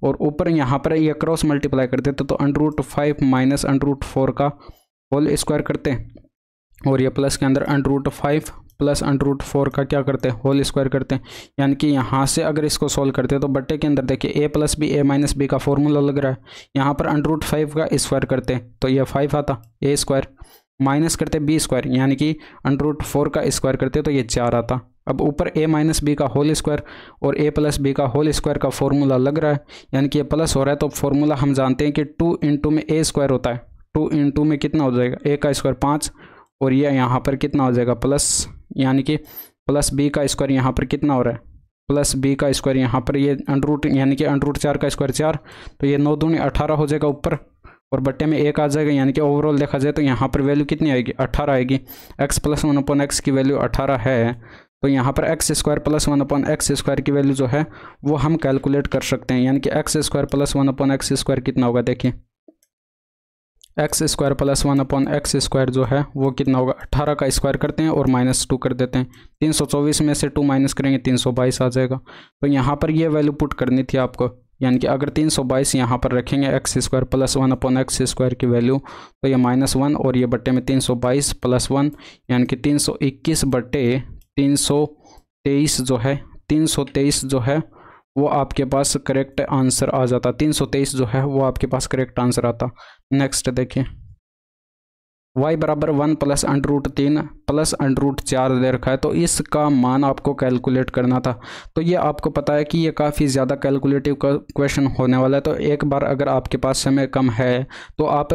और ऊपर यहाँ पर ये क्रॉस मल्टीप्लाई करते तो √5 - √4 का होल स्क्वायर करते, और ये प्लस के अंदर √5 + √4 का क्या करते हैं, होल स्क्वायर करते हैं। यानी कि यहाँ से अगर इसको सोल्व करते हैं तो बट्टे के अंदर देखिए a + b a - b का फॉर्मूला लग रहा है। यहाँ पर √5 का स्क्वायर करते हैं तो ये 5 आता, a स्क्वायर माइनस करते b स्क्वायर, यानी कि √4 का स्क्वायर करते तो ये 4 आता। अब ऊपर a - b का होल स्क्वायर और a + b का होल स्क्वायर का फॉर्मूला लग रहा है, यानी कि ये प्लस हो रहा है तो फॉर्मूला हम जानते हैं कि 2 × में a स्क्वायर होता है, 2 × में कितना हो जाएगा, a का स्क्वायर 5, और ये यहाँ पर कितना हो जाएगा प्लस, यानी कि प्लस b का स्क्वायर यहाँ पर कितना हो रहा है, प्लस b का स्क्वायर यहाँ पर ये यानी कि √4 का स्क्वायर 4, तो ये 9 दूनी 18 हो जाएगा ऊपर, और बट्टे में 1 आ जाएगा। यानी कि ओवरऑल देखा जाए तो यहाँ पर वैल्यू कितनी आएगी, 18 आएगी। x + 1/x की वैल्यू 18 है, तो यहाँ पर x स्क्वायर + 1/x स्क्वायर की वैल्यू जो है वो हम कैलकुलेट कर सकते हैं। यानी कि x स्क्वायर + 1/x स्क्वायर कितना होगा, देखिए x स्क्वायर + 1/x स्क्वायर जो है वो कितना होगा, 18 का स्क्वायर करते हैं और -2 कर देते हैं, 324 में से 2 माइनस करेंगे 322 आ जाएगा। तो यहाँ पर ये वैल्यू पुट करनी थी आपको, यानी कि अगर 322 यहाँ पर रखेंगे x स्क्वायर + 1/x स्क्वायर की वैल्यू तो ये -1, और ये बट्टे में 322 + 1 यानी कि 321 बट्टे 323 जो है, 323 जो है वो आपके पास करेक्ट आंसर आ जाता, 323 जो है वो आपके पास करेक्ट आंसर आता। नेक्स्ट देखिए y = 1 + √3 + √4 दे रखा है, तो इसका मान आपको कैलकुलेट करना था। तो ये आपको पता है कि ये काफ़ी ज़्यादा कैलकुलेटिव क्वेश्चन होने वाला है। तो एक बार अगर आपके पास समय कम है तो आप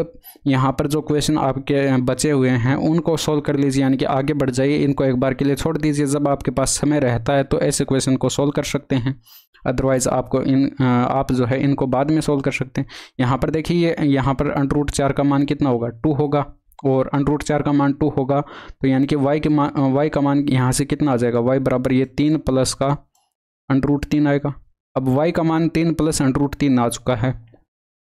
यहाँ पर जो क्वेश्चन आपके बचे हुए हैं उनको सोल्व कर लीजिए, यानी कि आगे बढ़ जाइए, इनको एक बार के लिए छोड़ दीजिए। जब आपके पास समय रहता है तो ऐसे क्वेश्चन को सोल्व कर सकते हैं, अदरवाइज़ आपको आप जो है इनको बाद में सोल्व कर सकते हैं। यहाँ पर देखिए यहाँ पर √4 का मान कितना होगा, 2 होगा, और √4 का मान 2 होगा, तो यानी कि y का मान यहाँ से कितना आ जाएगा, y बराबर ये 3 प्लस का √3 आएगा। अब y का मान 3 + √3 आ चुका है,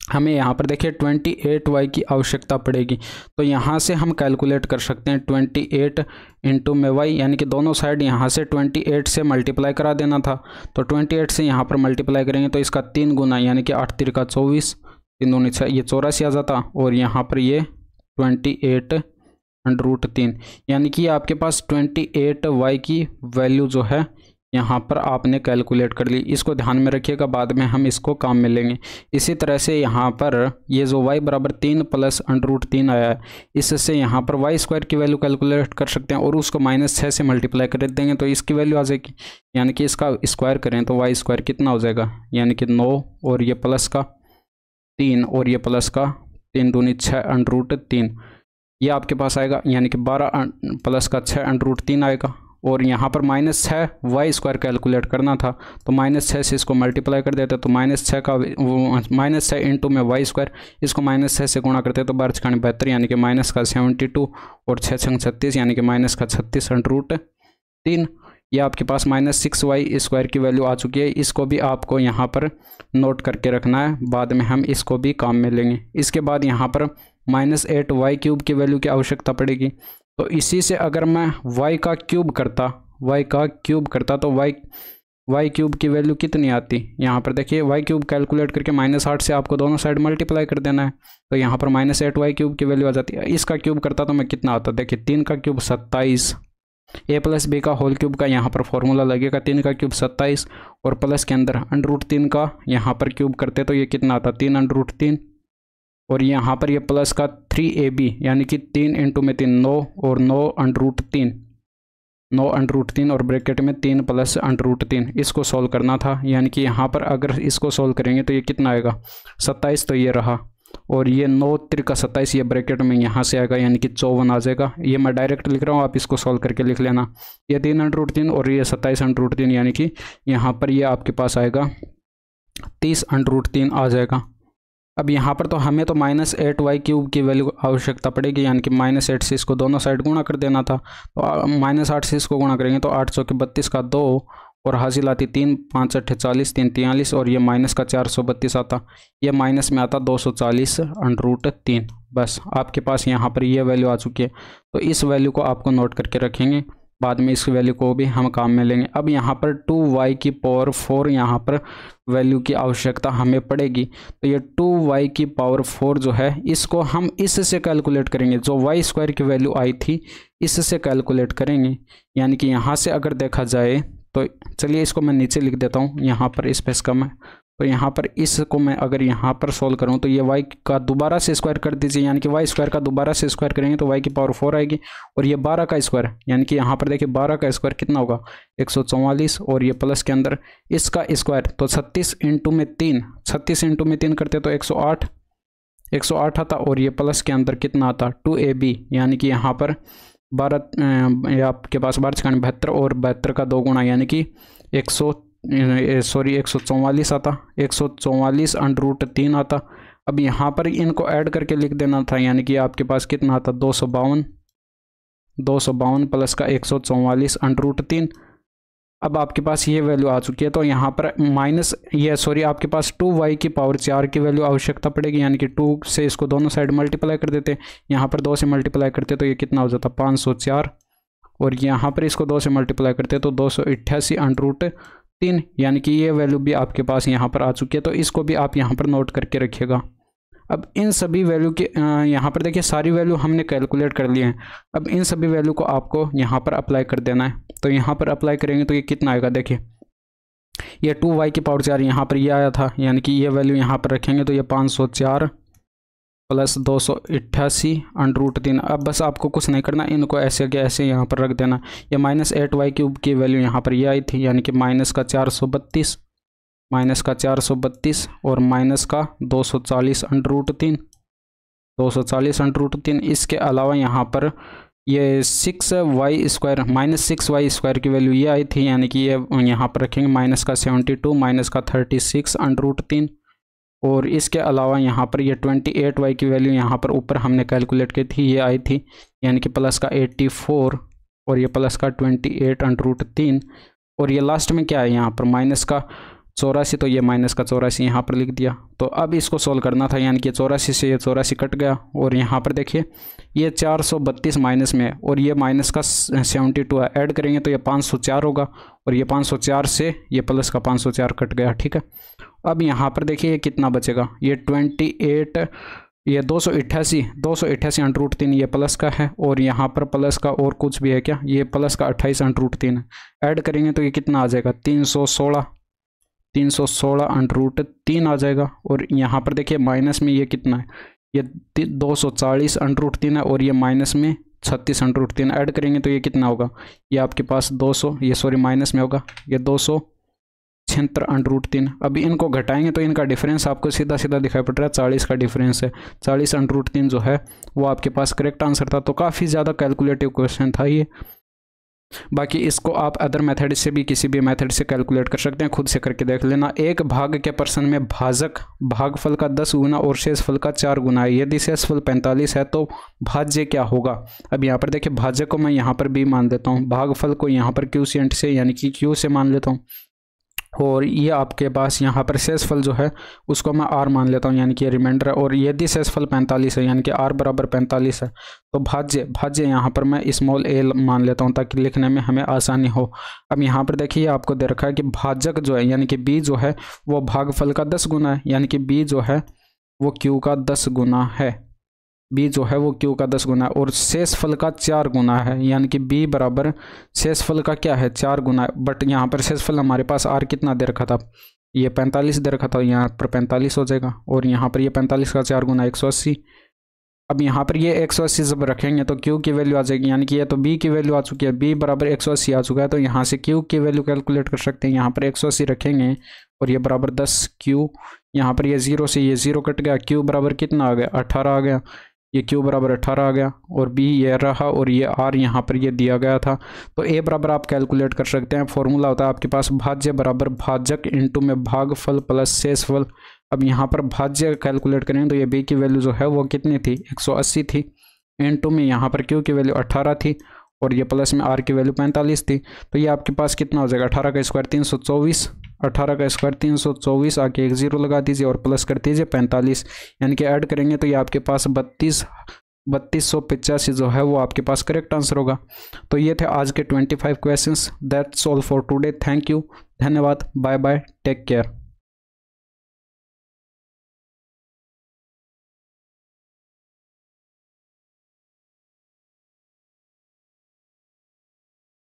हमें यहाँ पर देखिए 28y की आवश्यकता पड़ेगी। तो यहाँ से हम कैलकुलेट कर सकते हैं 28 × में y, यानी कि दोनों साइड यहाँ से 28 से मल्टीप्लाई करा देना था। तो 28 से यहाँ पर मल्टीप्लाई करेंगे तो इसका 3 गुना, यानी कि 8 × 3 = 24, 3 दूनी 6, ये 84 आ जाता, और यहाँ पर ये 28 √3, यानी कि आपके पास 28y की वैल्यू जो है यहाँ पर आपने कैलकुलेट कर ली। इसको ध्यान में रखिएगा, बाद में हम इसको काम में लेंगे। इसी तरह से यहाँ पर ये जो y = 3 + √3 आया है, इससे यहाँ पर y स्क्वायर की वैल्यू कैलकुलेट कर सकते हैं, और उसको -6 से मल्टीप्लाई कर देंगे तो इसकी वैल्यू आ जाएगी। यानी कि इसका स्क्वायर करें तो y स्क्वायर कितना हो जाएगा, यानी कि 9, और ये प्लस का 3, और ये प्लस का 3 दूनी 6 √3, ये आपके पास आएगा, यानी कि 12 प्लस का 6 √3 आएगा। और यहाँ पर -6 y स्क्वायर कैलकुलेट करना था, तो -6 से इसको मल्टीप्लाई कर देते तो -6 का -6 × में y स्क्वायर, इसको -6 से गुणा करते तो 12 × 72, यानी कि -72, और 6 × 36, यानी कि -36 √3। ये आपके पास -6y² की वैल्यू आ चुकी है। इसको भी आपको यहाँ पर नोट करके रखना है, बाद में हम इसको भी काम में लेंगे। इसके बाद यहाँ पर -8y³ की वैल्यू की आवश्यकता पड़ेगी। तो इसी से अगर मैं y का क्यूब करता तो y³ की वैल्यू कितनी आती, यहाँ पर देखिए y³ कैलकुलेट करके -8 से आपको दोनों साइड मल्टीप्लाई कर देना है। तो यहाँ पर -8y³ की वैल्यू आ जाती है। इसका क्यूब करता तो मैं कितना आता, देखिए 3 का क्यूब 27, a + b का होल क्यूब का यहाँ पर फॉर्मूला लगेगा, 3 का क्यूब 27 और प्लस के अंदर √3 का यहाँ पर क्यूब करते तो ये कितना आता 3√3 और यहाँ पर ये प्लस का 3ab यानी कि 3 × में 3 9 और 9√3 और ब्रैकेट में 3 + √3। इसको सॉल्व करना था, यानी कि यहाँ पर अगर इसको सॉल्व करेंगे तो ये कितना आएगा 27, तो ये रहा और ये 9 × 3 = 27, ये ब्रैकेट में यहाँ से आएगा यानी कि 54 आ जाएगा। ये मैं डायरेक्ट लिख रहा हूँ, आप इसको सॉल्व करके लिख लेना। ये 3 √3 और ये 27 √3 यानी कि यहाँ पर ये आपके पास आएगा 30 √3 आ जाएगा। अब यहाँ पर तो हमें तो -8y³ की वैल्यू आवश्यकता पड़ेगी, यानी कि -8 से इसको दोनों साइड गुणा कर देना था। तो -8 से इसको गुणा करेंगे तो 8 × 32 का 2 और हासिल आती 3 5 8 40 3 43 और ये माइनस का 432 आता, ये माइनस में आता 240 √3। बस आपके पास यहाँ पर ये वैल्यू आ चुकी है। तो इस वैल्यू को आपको नोट करके रखेंगे, बाद में इस वैल्यू को भी हम काम में लेंगे। अब यहाँ पर 2y⁴ यहाँ पर वैल्यू की आवश्यकता हमें पड़ेगी। तो ये 2y⁴ जो है इसको हम इससे कैलकुलेट करेंगे, जो y² की वैल्यू आई थी इससे कैलकुलेट करेंगे। यानी कि यहाँ से अगर देखा जाए तो चलिए इसको मैं नीचे लिख देता हूँ, यहाँ पर स्पेस कम है। तो यहाँ पर इसको मैं अगर यहाँ पर सोल्व करूँ तो ये y का दोबारा से स्क्वायर कर दीजिए, यानी कि y² का दोबारा से स्क्वायर करेंगे तो y⁴ आएगी और ये 12 का स्क्वायर, यानी कि यहाँ पर देखिए 12 का स्क्वायर कितना होगा 144 और ये प्लस के अंदर इसका स्क्वायर तो 36 × में 3, 36 × में 3 करते तो 108 आता और ये प्लस के अंदर कितना आता 2ab, यानी कि यहाँ पर 12 आपके पास 12×72 और 72 का 2 गुना यानी कि 144 आता, 144 √3 आता। अब यहाँ पर इनको ऐड करके लिख देना था, यानी कि आपके पास कितना आता 252 प्लस का 144 √3। अब आपके पास ये वैल्यू आ चुकी है। तो यहाँ पर आपके पास 2y⁴ की वैल्यू आवश्यकता पड़ेगी, यानी कि 2 से इसको दोनों साइड मल्टीप्लाई कर देते, यहाँ पर 2 से मल्टीप्लाई करते तो ये कितना हो जाता 504 और यहाँ पर इसको 2 से मल्टीप्लाई करते तो 288 √3, यानी कि ये वैल्यू भी आपके पास यहाँ पर आ चुकी है। तो इसको भी आप यहाँ पर नोट करके रखिएगा। अब इन सभी वैल्यू के यहाँ पर देखिए सारी वैल्यू हमने कैलकुलेट कर लिए हैं। अब इन सभी वैल्यू को आपको यहाँ पर अप्लाई कर देना है। तो यहाँ पर अप्लाई करेंगे तो ये कितना आएगा, देखिए ये 2y⁴ यहाँ पर ये आया था, यानी कि ये वैल्यू यहाँ पर रखेंगे तो ये 504 प्लस 288 √3। अब बस आपको कुछ नहीं करना, इनको ऐसे के ऐसे यहाँ पर रख देना। ये -8y³ की वैल्यू यहाँ पर ये आई थी, यानी कि -432 और माइनस का 240 √3, 240 √3। इसके अलावा यहाँ पर ये 6y² की वैल्यू ये आई थी, यानी कि ये यहाँ पर रखेंगे -72 माइनस का 36 √3 और इसके अलावा यहाँ पर ये 28y की वैल्यू यहाँ पर ऊपर हमने कैलकुलेट की थी, ये आई थी, यानी कि प्लस का 84 और ये प्लस का 28 √3 और ये लास्ट में क्या है यहाँ पर माइनस का 84, तो ये माइनस का 84 यहाँ पर लिख दिया। तो अब इसको सोल्व करना था, यानी कि 84 से ये 84 कट गया और यहाँ पर देखिए ये 432 माइनस में और ये माइनस का 72 है, ऐड करेंगे तो ये 504 होगा और ये 504 से ये प्लस का 504 कट गया, ठीक है। अब यहाँ पर देखिए ये कितना बचेगा, ये 28 ये 288 √3 ये प्लस का है और यहाँ पर प्लस का और कुछ भी है क्या, ये प्लस का 28 √3 है, ऐड करेंगे तो ये कितना आ जाएगा 316 √3 आ जाएगा। और यहाँ पर देखिए माइनस में ये कितना है, ये 240 √3 है और ये माइनस में 36 √3 ऐड करेंगे तो ये कितना होगा, ये आपके पास 200 ये सॉरी माइनस में होगा ये 276 √3। अभी इनको घटाएंगे तो इनका डिफरेंस आपको सीधा सीधा दिखाई पड़ रहा है, 40 का डिफरेंस है, 40 √3 जो है वो आपके पास करेक्ट आंसर था। तो काफ़ी ज़्यादा कैलकुलेटिव क्वेश्चन था ये। बाकी इसको आप अदर मेथड से भी किसी भी मेथड से कैलकुलेट कर सकते हैं, खुद से करके देख लेना। एक भाग के पर्सन में भाजक भागफल का 10 गुना और शेषफल का 4 गुना है। यदि शेषफल 45 है तो भाज्य क्या होगा। अब यहाँ पर देखिए भाजक को मैं यहाँ पर बी मान देता हूँ, भागफल को यहाँ पर क्यूशिएंट से यानी कि क्यू से मान लेता हूँ, और ये आपके पास यहाँ पर शेषफल जो है उसको मैं आर मान लेता हूँ यानी कि रिमाइंडर है। और यदि शेषफल 45 है यानी कि आर बराबर 45 है तो भाज्य यहाँ पर मैं स्मॉल ए मान लेता हूँ ताकि लिखने में हमें आसानी हो। अब यहाँ पर देखिए आपको दे रखा है कि भाजक जो है यानी कि बी जो है वो भागफल का 10 गुना है, यानी कि बी जो है वो क्यू का 10 गुना है, बी जो है वो क्यू का 10 गुना है। और शेषफल का 4 गुना है यानी कि बी बराबर शेषफल का क्या है 4 गुना है। बट यहाँ पर शेषफल हमारे पास आर कितना दे रखा था, ये 45 दे रखा था, यहाँ पर 45 हो जाएगा। और यहाँ पर ये 45 का 4 गुना 180। अब यहाँ पर ये 180 जब रखेंगे तो क्यू की वैल्यू आ जाएगी, यानी कि ये तो बी की वैल्यू आ चुकी है, बी बराबर 180 आ चुका है। तो यहाँ से क्यू की वैल्यू कैलकुलेट कर सकते हैं। यहाँ पर 180 रखेंगे और ये बराबर 10 क्यू, यहाँ पर ये 0 से ये 0 कट गया, क्यू बराबर कितना आ गया 18 आ गया, ये क्यू बराबर 18 आ गया। और बी ये रहा और ये आर यहाँ पर ये दिया गया था। तो ए बराबर आप कैलकुलेट कर सकते हैं। फॉर्मूला होता है आपके पास भाज्य बराबर भाजक इंटू में भागफल प्लस शेषफल। अब यहाँ पर भाज्य कैलकुलेट करेंगे तो ये बी की वैल्यू जो है वो कितनी थी 180 थी, इंटू में यहाँ पर क्यू की वैल्यू 18 थी और ये प्लस में आर की वैल्यू 45 थी। तो ये आपके पास कितना हो जाएगा 18 का स्क्वायर 324, 18 का स्क्वायर 324, आके एक 0 लगा दीजिए और प्लस कर दीजिए 45, यानी कि ऐड करेंगे तो ये आपके पास 3285 जो है वो आपके पास करेक्ट आंसर होगा। तो ये थे आज के 25 questions. That's all for today. Thank you, धन्यवाद, बाय बाय, टेक केयर।